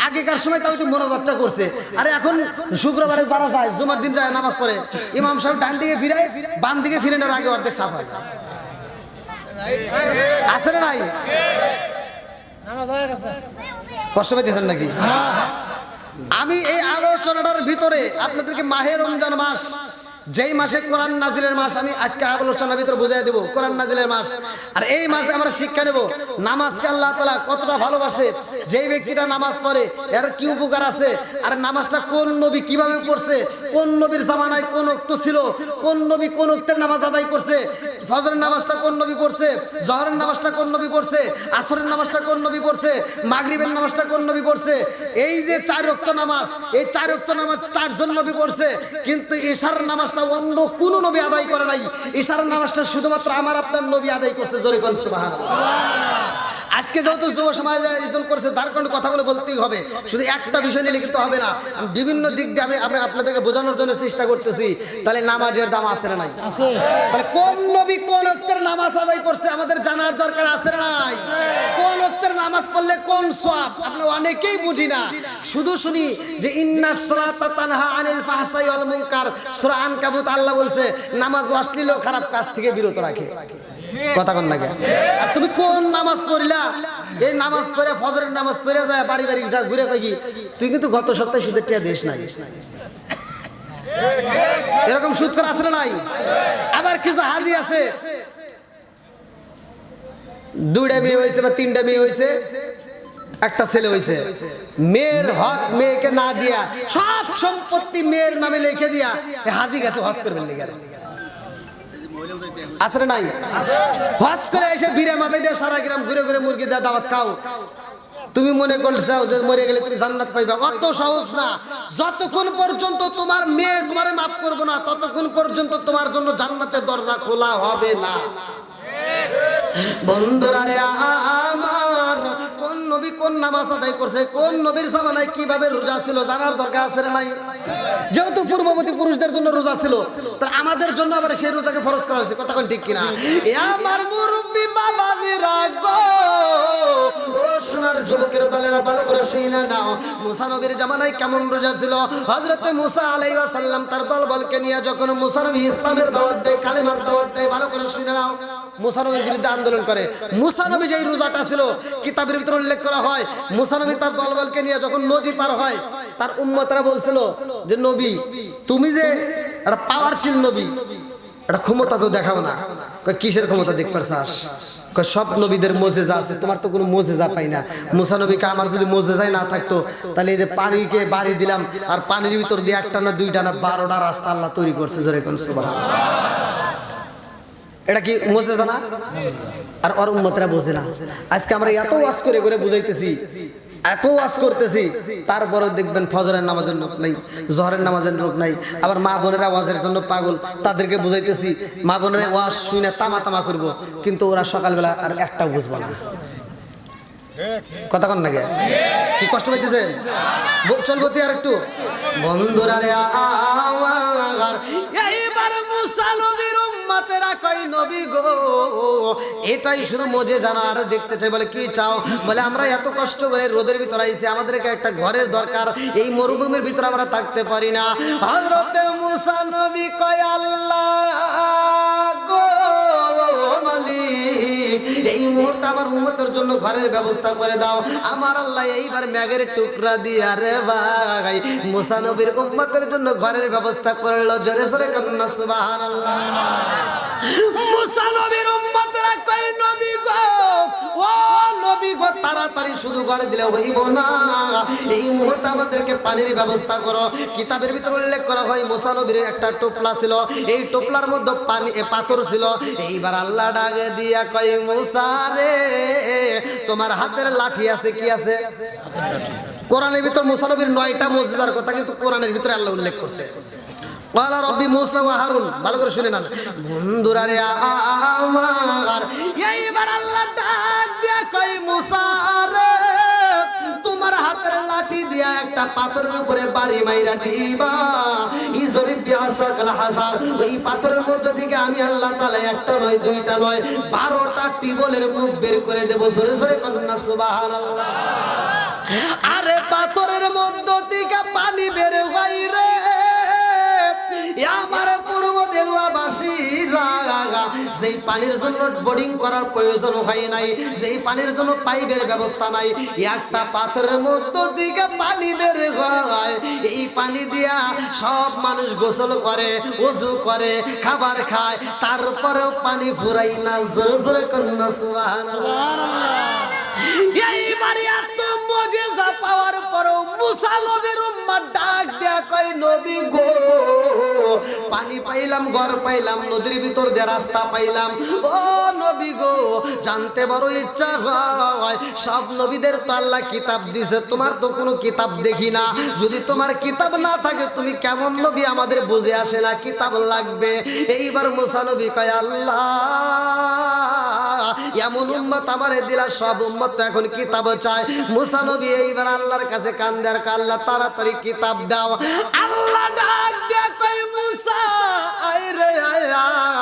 S2: আগেকার সময় তাও একটু মনোভাবটা করছে, আরে এখন শুক্রবারে যারা যায়, জুমার দিন যায় নামাজ পড়ে, ইমাম সাহেব ডান দিকে ফিরে, বাম দিকে ফিরে নেওয়ার আগে অর্ধেক সাফ হয়। আছে না নাই? কষ্ট পাইতেছেন নাকি? আমি এই আলোচনাটার ভিতরে আপনাদেরকে মাহে রমজান মাস, যেই মাসে কোরআন নাজিলের মাস, আমি আজকে আলোচনার ভিতরে বুঝাই দেব কোরআন নাজিলের মাস। আর এই মাসে আমরা শিক্ষা নেব নামাজকে আল্লাহ তাআলা কতটা ভালোবাসে, যেই ব্যক্তিরা নামাজ পড়ে এর কি উপকার আছে, আর নামাজটা কোন নবী কিভাবে পড়ছে, কোন নবীর জামানায় কোন ওয়াক্ত ছিল, কোন নবী কোন ওয়াক্তের নামাজ আদায় করছে, ফজরের নামাজটা কোন নবী পড়ছে, জোহরের নামাজটা কোন নবী পড়ছে, আসরের নামাজটা কোন নবী পড়ছে, মাগরিবের নামাজটা কোন নবী পড়ছে। এই যে 4 ওয়াক্ত নামাজ, এই 4 ওয়াক্ত নামাজ 4 জন নবী পড়ছে, কিন্তু ইশার নামাজ অন্য কোন নবী আদায় করে নাই। ইশার নামাজটা শুধুমাত্র আমার আপনার নবী আদায় করছে। জোরে বল সুবহানাল্লাহ। আজকে যেহেতু যুব সমাজ আয়োজন করেছে, তার কারণে কথাগুলো বলতেই হবে, শুধু একটা বিষয় নিয়ে লিখিত হবে না। আমি বিভিন্ন দিক দিয়ে আমি আপনাদেরকে বোঝানোর জন্য চেষ্টা করতেছি। তাহলে নামাজের দাম আছে না নাই? তাহলে কোন নবী কোন ওয়াক্তের নামাজ আদায় করছে আমাদের জানার দরকার আছে না নাই? কোন ওয়াক্তের নামাজ পড়লে কোন সওয়াব আমরা অনেকেই বুঝি না, শুধু শুনি যে ইন্নাস সালাতা তানহা আনিল ফাহশাই ওয়াল মুনকার। সূরা আনকাবুত আল্লাহ বলছে নামাজ অশ্লীল ও খারাপ কাজ থেকে বিরত রাখে। কথা কন না কে? আর তুমি কোন নামাজ পড়লা? এই নামাজ পড়ে, ফজরের নামাজ পড়ে যায় বাড়ি বাড়ি যা ঘুরে কই, তুই কিন্তু গত সপ্তাহে সুদের টাকা দিস নাই। এরকম সুদ করা আছে না নাই? আবার কিছু হাজি আছে, 2টা বিয়ে হয়েছে বা 3টা বিয়ে হয়েছে, একটা ছেলে হইছে, মেয়ের হক মেয়েকে না দিয়া সব সম্পত্তি মেয়ের নামে লিখে দিয়া হাজি গেছে হজ করবেন লিখে। আসলে নাই হজ করে এসে ভিড়ে মাথায় দিয়ে সারা গ্রাম ঘুরে ঘুরে মুরগি দিয়ে দাওয়াত খাও। তুমি মনে করছো যে মরে গেলে তুমি জান্নাত পাইবা, অত সহজ না। যতক্ষণ পর্যন্ত তোমার মেয়ে তোমারে মাফ করবো না ততক্ষণ পর্যন্ত তোমার জন্য জান্নাতের দরজা খোলা হবে না। বন্ধুরা রে আমার, কোন নবী কোন নামাজ আদায় করছে, কোন নবীর জামানায় কিভাবে রোজা ছিল জানার দরকার আছে না নাই? যেহেতু পূর্ববর্তী পুরুষদের জন্য রোজা ছিল, তাহলে আমাদের জন্য আবার সেই রোজাকে ফরজ করা হয়েছে। কথা কোন ঠিক কিনা? আমার মুরব্বী বাবাজিরা গো, ও সোনার যুবকের দলেরা ভালো করে শুনে নাও, মুসা নবীর জামানায় কেমন রোজা ছিল। হযরত মুসা আলাইহিস সালাম তার দলবলকে নিয়ে যখন মুসা নবী ইসলামের দাওয়াত দেয়, কালেমার দাওয়াত দেয়, ভালো করে শুনে নাও, মুসা নবীর বিরুদ্ধে আন্দোলন করে। মুসা নবী যেই রোজাটা ছিল কিতাবের ভিতরে উল্লেখ করা হয়, মুসা নবী তার দলবলকে নিয়ে যখন নদী পার হয়, তার উম্মতরা বলছিল যে নবী তুমি যে একটা পাওয়ারশীল নবী, একটা ক্ষমতা তো দেখাও না। কিসের ক্ষমতা দেখতে চাস? সব নবীদের মোজেজা আছে, তোমার তো কোনো মোজেজা পাই না। মুসা নবীকে আমার যদি মোজেজাই না থাকতো তাহলে এই যে পানিকে বাড়ি দিলাম আর পানির ভিতর দিয়ে একটা না দুইটা না 12টা রাস্তা আল্লাহ তৈরি করছে। জোরে কোন সুবহানাল্লাহ। এটা কি মোজেজা না? আর ওর উম্মতরা বোঝে না। আজকে আমরা এত ওয়াজ করে করে বুঝাইতেছি, এত ওয়াজ করতেছি, তারপরেও দেখবেন ফজরের নামাজের লোক নাই, জোহরের নামাজের লোক নাই। আবার মা বোনেরা ওয়াজের জন্য পাগল, তাদেরকে বুঝাইতেছি, মা বোনেরা ওয়াজ শুনে তামা তামা করবো, কিন্তু ওরা সকালবেলা আর একটাও বুঝবো না। কথা কন না গে? কি কষ্ট পাইতেছেন? চলবো তুই আর একটু। বন্ধুরা রে আমার, এইবার মুসা নবীর উম্মতেরা কই নবী গো, এটাই শুধু মজে জানা আর দেখতে চাই। বলে কি চাও? বলে আমরা এত কষ্ট করে রোদের ভিতরে আইছি, আমাদেরকে একটা ঘরের দরকার, এই মরুভূমির ভিতরে আমরা থাকতে পারি না। হযরত মুসা নবী কয় আল্লাহ গো মালিক, এই মুহূর্তে আমার উম্মতের জন্য ঘরের ব্যবস্থা করে দাও। আমার আল্লাহ এইবার মেঘের টুকরা দিয়া রে ভাই মুসা নবীর উম্মতের জন্য ঘরের ব্যবস্থা করলো। জোরে জোরে কন্না সুবহানাল্লাহ। মুসা নবীর উম্মতরা কই নবী গো, ও নবী গো, তাড়াতাড়ি শুধু ঘরে দিলে হইব না, এই মুহূর্তে আমাদেরকে পানির ব্যবস্থা করো। কিতাবের ভিতরে উল্লেখ করা হয় মুসা নবীর একটা টোপলা ছিল, এই টোপলার মধ্যে পানি পাথর ছিল। এইবার আল্লাহ ডাকে দিয়া কই মুসা রে, তোমার হাতের লাঠি আছে? কি আছে? কোরআনের ভিতর মুসা নবীর 9টা মুজিজার কথা কিন্তু কোরআনের ভিতরে আল্লাহ উল্লেখ করছে। ওয়ালা রব্বি মুসা ওয়া হারুন, ভালো করে শুনে নাও বন্ধুরা রে আমার। এইবার আল্লাহ ডাক দিয়া কই মুসা রে, তোমার হাতের লাঠি দিয়া একটা পাথরের উপরে বাড়ি মাইরা দিবা, ইজরিব বিআসাকাল হাজার, ওই পাথরের মধ্যে থেকে আমি আল্লাহ তাআলা একটা নয় দুইটা নয় 12টা টিবলের মুখ বের করে দেব। জোরে জোরে কন্না সুবহানাল্লাহ। আরে পাথরের মধ্য থেকে পানি বের হয় রে আমার পূর্ব দেওয়াবাসীরা, যেই পানির জন্য বোর্ডিং করার প্রয়োজন হয় নাই, যেই পানির জন্য পাইপের ব্যবস্থা নাই, একটা পাথরের মধ্য থেকে পানি বের হয়। এই পানি দিয়া সব মানুষ গোসল করে, ওযু করে, খাবার খায়, তারপরেও পানি ফুরাই না। জোরে জোরে কন্না সুবহানাল্লাহ। এইবারে এত মুজিজা পাওয়ার পরও মুসা নবীর উম্মত ডাক দেয়া কয় নবী গো, পানি পাইলাম, ঘর পাইলাম, নদীর ভিতর দিয়ে রাস্তা পাইলাম, ও নবী গো, জানতে বড় ইচ্ছা হয়, সব নবীদের তো আল্লাহ কিতাব দিয়েছে, তোমার তো কোনো কিতাব দেখি না। যদি তোমার কিতাব না থাকে তুমি কেমন নবী আমাদের বুঝে আসে না, কিতাব লাগবে। এইবার মুসা নবী কয় আল্লাহ এমন উম্মত আমারে দিলা, সব উম্মত তো এখন কিতাব চায়। মুসা নবী এইবার আল্লাহর কাছে কান্দে আর আল্লাহ তাড়াতাড়ি কিতাব দাও। আল্লাহ ডাক দিয়া কই মুসা আয় রে আয়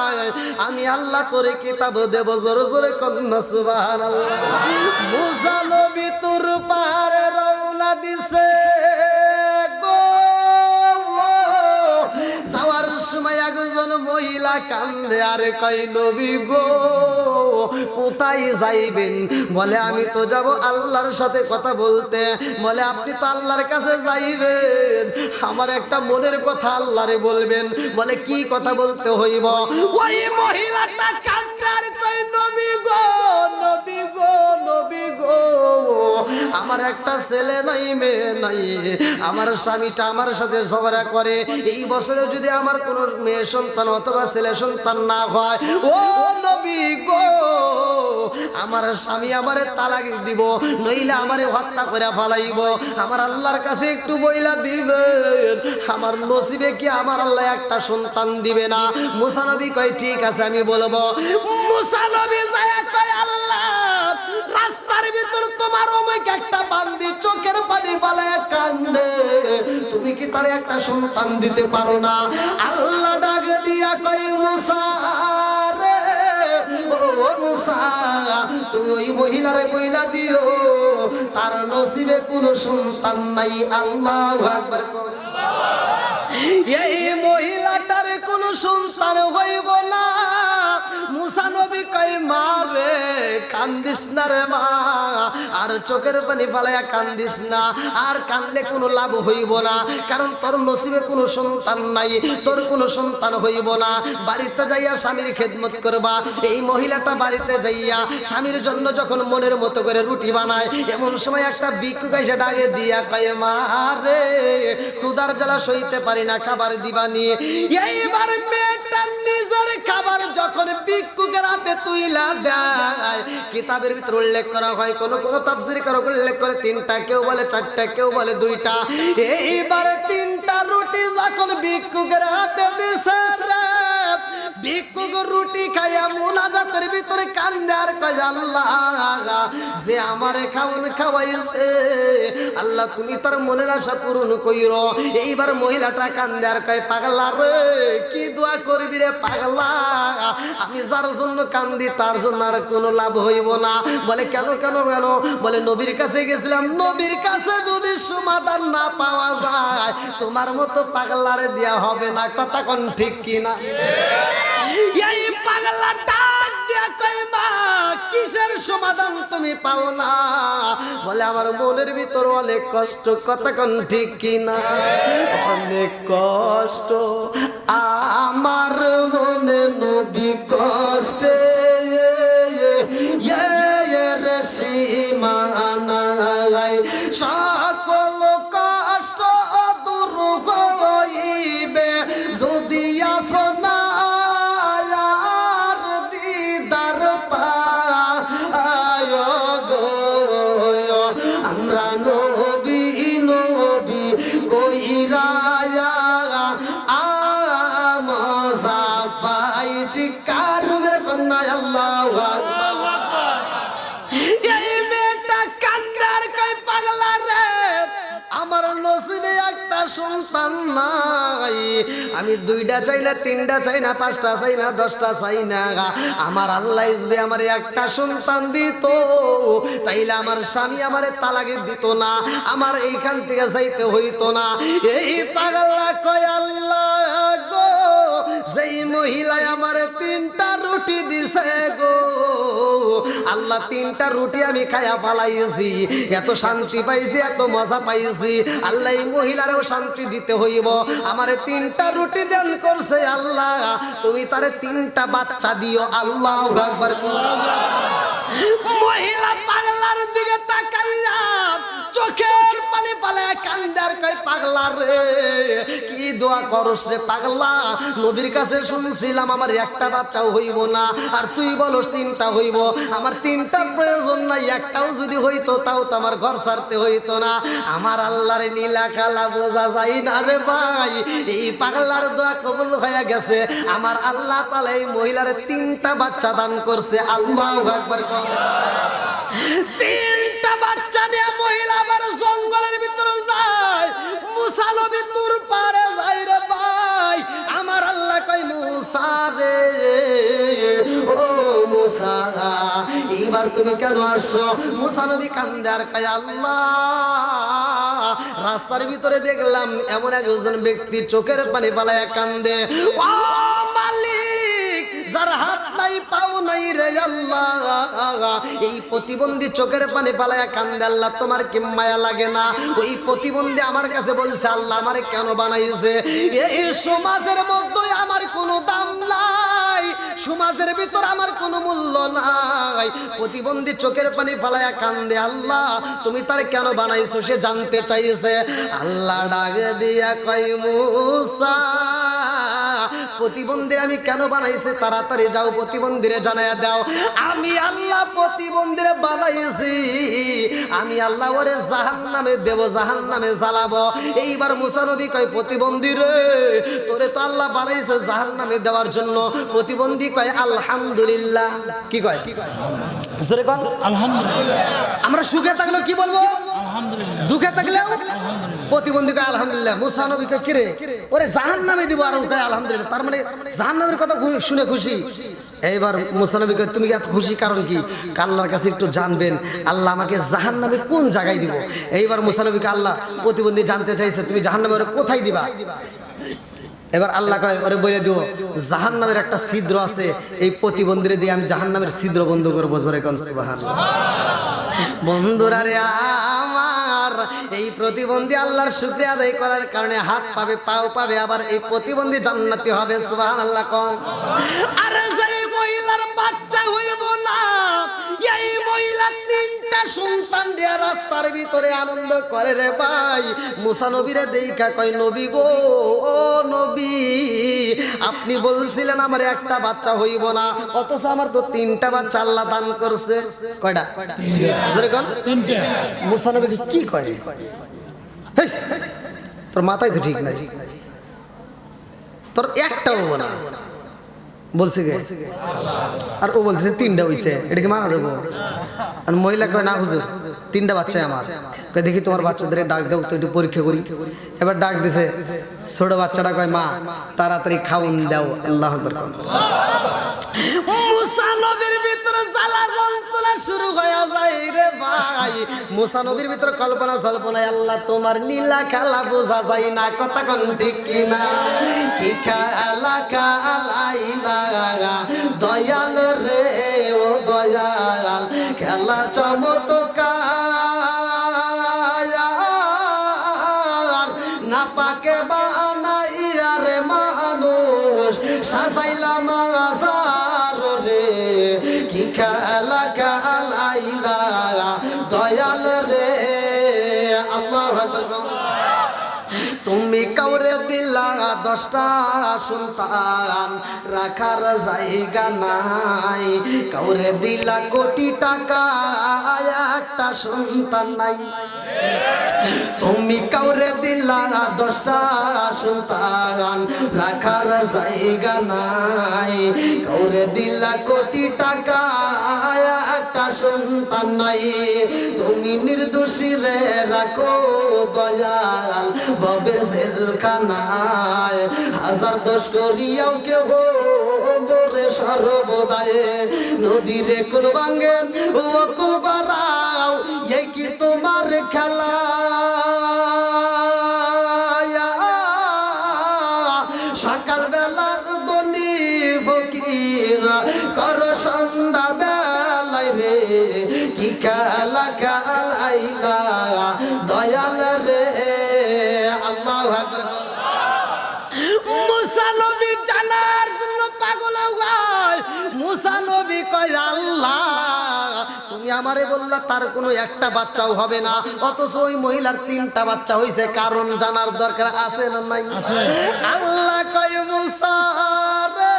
S2: আয়, আমি আল্লাহ তোরে কিতাব দেব। জোরে জোরে কন্না সুবহানাল্লাহ। মুসা নবী তোর পারে রওনা দিছে গো, যাওয়ার সময় একজন মহিলা কান্দে আর কই নবী গো কোথায় যাইবেন? বলে আমি তো যাব আল্লাহর সাথে কথা বলতে। বলে আপনি তো আল্লাহর কাছে যাইবেন, আমার একটা মনের কথা আল্লাহরে বলবেন। বলে কি কথা বলতে হইব? ওই মহিলাটা কান্দার কই নবী গো, নবী গো, নবী গো, আমার একটা ছেলে নাই, মেয়ে নাই, আমার স্বামীটা আমার সাথে ঝগড়া করে, এই বছরে যদি আমার কোনো মেয়ে সন্তান অথবা ছেলে সন্তান না হয়, ও নবী গো, আমার স্বামী আমারে তালাক দিব, নইলে আমারে হত্যা করে ফালাইব, আমার আল্লাহর কাছে একটু বইলা দিবেন, আমার নসিবে কি আমার আল্লাহ একটা সন্তান দিবে না? মুসা নবী কয় ঠিক আছে আমি বলবো। মুসা নবী যায় কয় আল্লাহ, রাস্তার ভিতর তোমার অমুক একটা বান্দি চোখের পানি ফালায় কান্দে, তুমি কি তার একটা সন্তান দিতে পারো না? আল্লাহ ডাক দিয়া কয় মুসা রে, ও মুসা, তুমি ওই মহিলারে বইলা দিও তার নসিবে কোনো সন্তান নাই। আল্লাহু আকবার। এই মহিলাটার কোনো সন্তান হইব না। মুসা নবী কয় মা রে, কান্দিস না রে মা, আর চোখের পানি ফালাইয়া কান্দিস না, আর কানলে কোনো লাভ হইব না, কারণ তোর নসিবে কোনো সন্তান নাই, তোর কোনো সন্তান হইব না। বাড়িতে যাইয়া স্বামীর খেদমত করবা। এই মহিলাটা বাড়িতে যাইয়া স্বামীর জন্য যখন মনের মতো করে রুটি বানায়, এমন সময় একটা ভিক্ষুক এসে ডাকে দিয়া কয় মা রে, ক্ষুধার জ্বালা সইতে পারি না, খাবার দিবানি। এইবার মেয়েটা নিজের খাবার যখন ভিক্ষুকের হাতে তুইলা দেয়, কিতাবের ভিতর উল্লেখ করা হয়, কোন কোন তাফসীর কারক উল্লেখ করে 3টা, কেউ বলে 4টা, কেউ বলে 2টা। এইবারে 3টা রুটি যখন ভিক্ষুকের হাতে দিছে, ভিক্ষুক রুটি খাইয়া মুনাজাতের ভিতরে কান্দে আর কয় আল্লাহ, যে আমারে খাওন খাওয়াইছে, আল্লাহ তুমি তার মনের আশা পূরণ কইরো। এইবার মহিলাটা কান্দে আর কয় পাগলা রে, কি দোয়া করবি রে পাগলা, আমি যার জন্য কান্দি তার জন্য আর কোনো লাভ হইব না। বলে কেন কেন কেন? বলে নবীর কাছে গেছিলাম, নবীর কাছে যদি সমাধান না পাওয়া যায়, তোমার মতো পাগলারে দেয়া হবে না। কথা কোন ঠিক কিনা? এই পাগলা ডাক দিয়া কয় মা, কিসের সমাধান তুমি পাও না? বলে আমার মনের ভিতর অনেক কষ্ট। কথা কোন ঠিক কিনা? অনেক কষ্ট আমার মনে, নবী কষ্টে রে সীমা নাই, সকল কষ্ট দূর হইবে যদি আপনার দিদার পায় গো। আমরা নবী নবী কইরা আমজা পাইছি, কার মেরে কন্যা আল্লাহু আকবার। এই মেয়েটা কান্দার কই পাগলা রে, আমার নসিবে একটা সন্তান নাই, আমি 2টা চাই না, 3টা চাই না, 5টা চাই না, 10টা চাই না, আমার আল্লাহ যদি আমার একটা সন্তান দিত, তাইলে আমার স্বামী আমারে তালাক দিত না, আমার এইখান থেকে যাইতে হইতো না। এই পাগলা কয় আল্লাহ গো, যেই মহিলা আমারে 3টা রুটি দিছে গো, আল্লাহ 3টা রুটি আমি খায়া পালাইছি, এত শান্তি পাইছি, এত মজা পাইছি, আল্লাহ এই মহিলারও শান্তি দিতে হইব, আমারে 3টা রুটি দান করছে, আল্লাহ তুমি তারে 3টা বাচ্চা দিও। আল্লাহু আকবার। মহিলা পাগলার দিকে তাকাইয়া চোখের পানি পালায় কান্দার কয় পাগলা রে, কি দোয়া করস রে পাগলা, নবীর কাছে শুনছিলাম আমার একটা বাচ্চাও হইব না, আর তুই বলস 3টা হইব, আমার 3টার প্রয়োজন নাই, একটাও যদি হইতো তাও তো আমার ঘর ছাড়তে হইতো না। আমার আল্লাহর নীলা খালা বোঝা যায় না রে ভাই, এই পাগলার দোয়া কবুল হয়ে গেছে, আমার আল্লাহ তাআলা এই মহিলার 3টা বাচ্চা দান করছে। আল্লাহু আকবার। 3টা বাচ্চা নিয়ে মহিলা আবার জঙ্গলের ভিতরে যায়, মুসা নবী তুর পারে যায় রে ভাই, আমার আল্লাহ কয় মুসা রে, ও মুসা এইবার তুমি কেন আসছো? মুসা নবী কান্দে আর কয় আল্লাহ, রাস্তার ভিতরে দেখলাম এমন একজন ব্যক্তি চোখের পানি ফালায় কান্দে, ও মালিক, যার হাত নাই পাও নাই নাই রে আল্লাহ। এই প্রতিবন্ধী চোখের পানি ফালায়া কান্দে, আল্লাহ তোমার কি মায়া লাগে না? ওই প্রতিবন্ধী আমার কাছে বলছে, আল্লাহ আমারে কেন বানাইছে? এই সমাজের মধ্যে আমার কোনো দাম নাই, সমাজের ভিতর আমার কোনো মূল্য নাই। প্রতিবন্ধী চোখের পানি ফালায়া কান্দে, আল্লাহ তুমি তার কেন বানাইছো? সে জানতে চাইছে। আল্লাহ ডাক দিয়া কয়, মুসা প্রতিবন্ধী আমি কেন বানাইছি? তাড়াতাড়ি যাও প্রতিবন্ধীরে জানায়া দাও, আমি আল্লাহ প্রতিবন্ধীরে বানাইছি, আমি আল্লাহ ওরে জাহান্নামে দেব, জাহান্নামে জ্বালাবো। এইবার মুসা নবী কয়, প্রতিবন্ধী রে তোরে তো আল্লাহ বানাইছে জাহান্নামে দেওয়ার জন্য। প্রতিবন্ধী কয় আলহামদুলিল্লাহ। কি কয়? জোরে কয়
S3: আলহামদুলিল্লাহ।
S2: আমরা সুখে থাকলেও কি বলবো?
S3: আলহামদুলিল্লাহ।
S2: দুঃখে থাকলেও প্রতিবন্ধী কয় আলহামদুলিল্লাহ। মুসা নবী কয়, কিরে ওরে জাহান্নামে দিব, আর কয় আলহামদুলিল্লাহ। তার মানে জাহান্নামের কথা শুনে খুশি। এইবার মুসা নবী কয়, তুমি এত খুশি কারণ কি? আল্লাহর কাছে একটু জানবেন, আল্লাহ আমাকে জাহান্নামে কোন জায়গায় দিব। এইবার মুসা নবী কয়, আল্লাহ প্রতিবন্ধী জানতে চাইছে তুমি জাহান্নামে ওরে কোথায় দিবা? এবার আল্লাহ কয়, ওরে বলে দিও জাহান্নামের একটা ছিদ্র আছে, এই প্রতিবন্ধীরে দিয়ে আমি জাহান্নামের ছিদ্র বন্ধ করবো। জোরে কোন সুবহানাল্লাহ। বন্ধুরা রে আমার, এই প্রতিবন্ধী আল্লাহর শুকরিয়া আদায় করার কারণে হাত পাবে, পাও পাবে, আবার এই প্রতিবন্ধী জান্নাতি হবে। সুবহানাল্লাহ কোন। আরে যেই মহিলার বাচ্চা হইব না, এই মহিলা তিনটা সন্তান দিয়া রাস্তার ভিতরে আনন্দ করে রে ভাই। মুসা নবীরে দেইখা কয়, নবী গো, ও নবী আপনি বলছিলেন আমার একটা বাচ্চা হইব না, অথচ আমার তো তিনটা বাচ্চা আল্লাহ দান করছে। কয়টা? জোরে কোন।
S3: তিনটা।
S2: মুসা নবী কি কয়? হেই, তোর মাথায় তো ঠিক নাই, তোর একটাও হবো না বলছে গে, আর ও বলছে তিনটা হইছে, এটা কি মানা যাবো? আর মহিলা কয়, না হুজুর তিনটা বাচ্চাই আমার। কয় দেখি তোমার বাচ্চাদের ডাক দাও তো একটু পরীক্ষা করি। এবার ডাক দিছে, ছোট বাচ্চাটা কয়, মা তাড়াতাড়ি খাউন দাও। আল্লাহু আকবার। মুসা নবীর ভিতরে জ্বালা যন্ত্রণা শুরু হয়ে যায় রে ভাই। মুসা নবীর ভিতরে কল্পনা জল্পনায়, আল্লাহ তোমার নীলা খেলা বোঝা যায় না, কথা কোন ঠিক কিনা? কি খেলা খেলাইলা দয়াল রে, ও দয়াল খেলা চমৎকার, না পাকে বানাইয়া রে মানুষ সাজাইলাম আজার রে। কি খেলা খেলাইলা দয়াল রে। আল্লাহু আকবার। তুমি কাউরে দিলা 10টা সন্তান, রাখার জায়গা নাই। কাউরে দিলা কোটি টাকা, একটা সন্তান নাই। তুমি কাউরে দিলা 10টা সন্তান, রাখার জায়গা নাই। কাউরে দিলা কোটি টাকা, একটা সন্তান নাই। তুমি নির্দোষী রে রাখো দয়াল ভবের জেলখানায়, হাজার দোষ করিয়াও কেহ গোরে সর্বদায়। নদীরে কুল ভাঙ্গে ও কুল বাড়াও, এই কি তোমার খেলা? সকাল বেলার দনি ফকির কর সন্ধ্যা বেলায় রে। কি খেলা খেলাইলা দয়াল রে। আল্লাহু আকবার। মুসা নবী জানার জন্য পাগল হয়। মুসা নবী কয়, আল্লাহ তুমি আমারে বললা তার কোনো একটা বাচ্চাও হবে না, অথচ ওই মহিলার 3টা বাচ্চা হইছে, কারণ জানার দরকার আছে না নাই? আল্লাহ কয়, মুসা রে,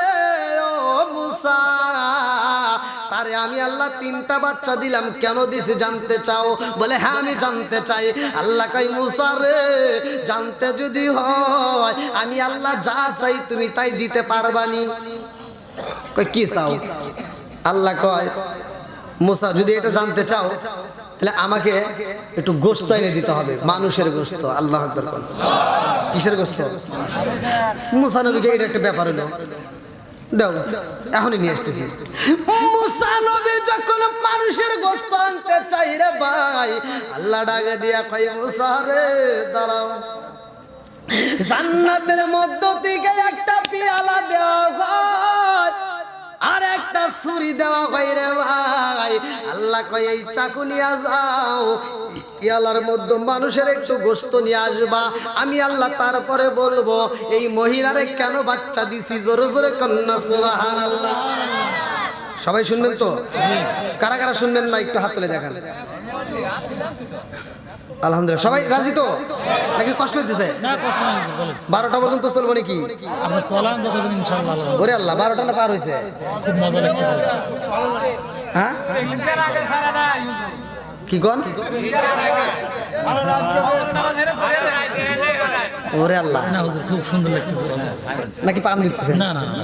S2: ও মুসা তারে আমি আল্লাহ 3টা বাচ্চা দিলাম, কেন দিছি জানতে চাও? বলে হ্যাঁ আমি জানতে চাই। আল্লাহ কয়, মুসা রে জানতে যদি হয় আমি আল্লাহ যা চাই তুমি তাই দিতে পারবানি। কয় কি চাও? আল্লাহ কয়, মুসা যদি এটা জানতে চাও তাহলে আমাকে একটু গোশত এনে দিতে হবে, মানুষের গোশত। আল্লাহু আকবার। কিসের গোশত? মুসা নবীকে এটা একটা ব্যাপার হলো, দাও এখনই নিয়ে আসতেছি। মুসা নবী যখন মানুষের গোশত আনতে চাই রে ভাই, আল্লাহ ডাকে দিয়া কয়, মুসা রে দাঁড়াও, জান্নাতের মধ্য থেকে একটা পেয়ালা দেওয়া হয়, আর একটা ছুরি দেওয়া হয় রে ভাই, আল্লাহ কয় এই চাকু নিয়ে যাও, ইয়ালার মধ্যে মানুষের একটু গোশত নিয়ে আসবা, আমি আল্লাহ তারপরে বলবো এই মহিলারে কেন বাচ্চা দিছি। জোরে জোরে কন্যা সুবহানাল্লাহ। সবাই শুনবেন তো? কারা কারা শুনবেন না একটু হাত তুলে দেখান। আলহামদুলিল্লাহ, সবাই রাজি তো নাকি কষ্ট হইতেছে?
S3: না কষ্ট নাই বলেন
S2: 12টা পর্যন্ত চলবো নাকি?
S3: আপনি চলান যতদিন ইনশাআল্লাহ আল্লাহ।
S2: ওরে আল্লাহ, 12টা না পার হয়েছে?
S3: খুব মজা লাগতেছে।
S2: হ্যাঁ কি কোন? ওরে আল্লাহ,
S3: না হুজুর খুব সুন্দর লাগতেছে হুজুর।
S2: নাকি পাম দিতেছে?
S3: না না না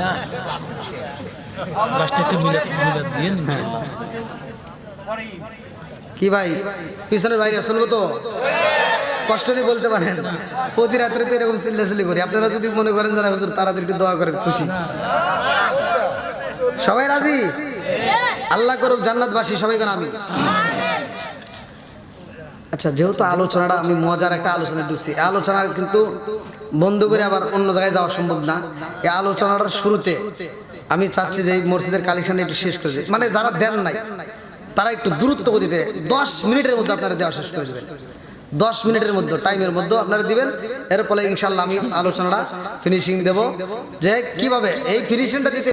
S3: লাস্টে একটা মিলাদ দিয়ে ইনশাআল্লাহ।
S2: কি ভাই পিছনের বাইরে শুনবো তো? কষ্ট নিয়ে বলতে পারেন, প্রতি রাত্রে তো এরকম চিল্লাচিল্লি করি। আপনারা যদি মনে করেন যারা হুজুর তাড়াতাড়ি একটু দোয়া করেন, খুশি। সবাই রাজি? আল্লাহ করুক জান্নাতবাসী, সবাই কেন আমি। আচ্ছা, যেহেতু আলোচনাটা আমি মজার একটা আলোচনা ঢুকছি, এই আলোচনা কিন্তু বন্ধ করে আবার অন্য জায়গায় যাওয়া সম্ভব না। এই আলোচনাটার শুরুতে আমি চাচ্ছি যে এই মসজিদের কালেকশন একটু শেষ করে দিই। মানে যারা দেন নাই তারা একটু দূরত্ব গতিতে 10 মিনিটের মধ্যে আপনারা দেওয়া শেষ করে দেবেন। 10 মিনিটের মধ্যে টাইমের মধ্যে আপনারা দিবেন। এরপরে ইনশাল্লাহ আমি আলোচনাটা ফিনিশিং দেব যে কিভাবে এই ফিনিশিংটা দিতে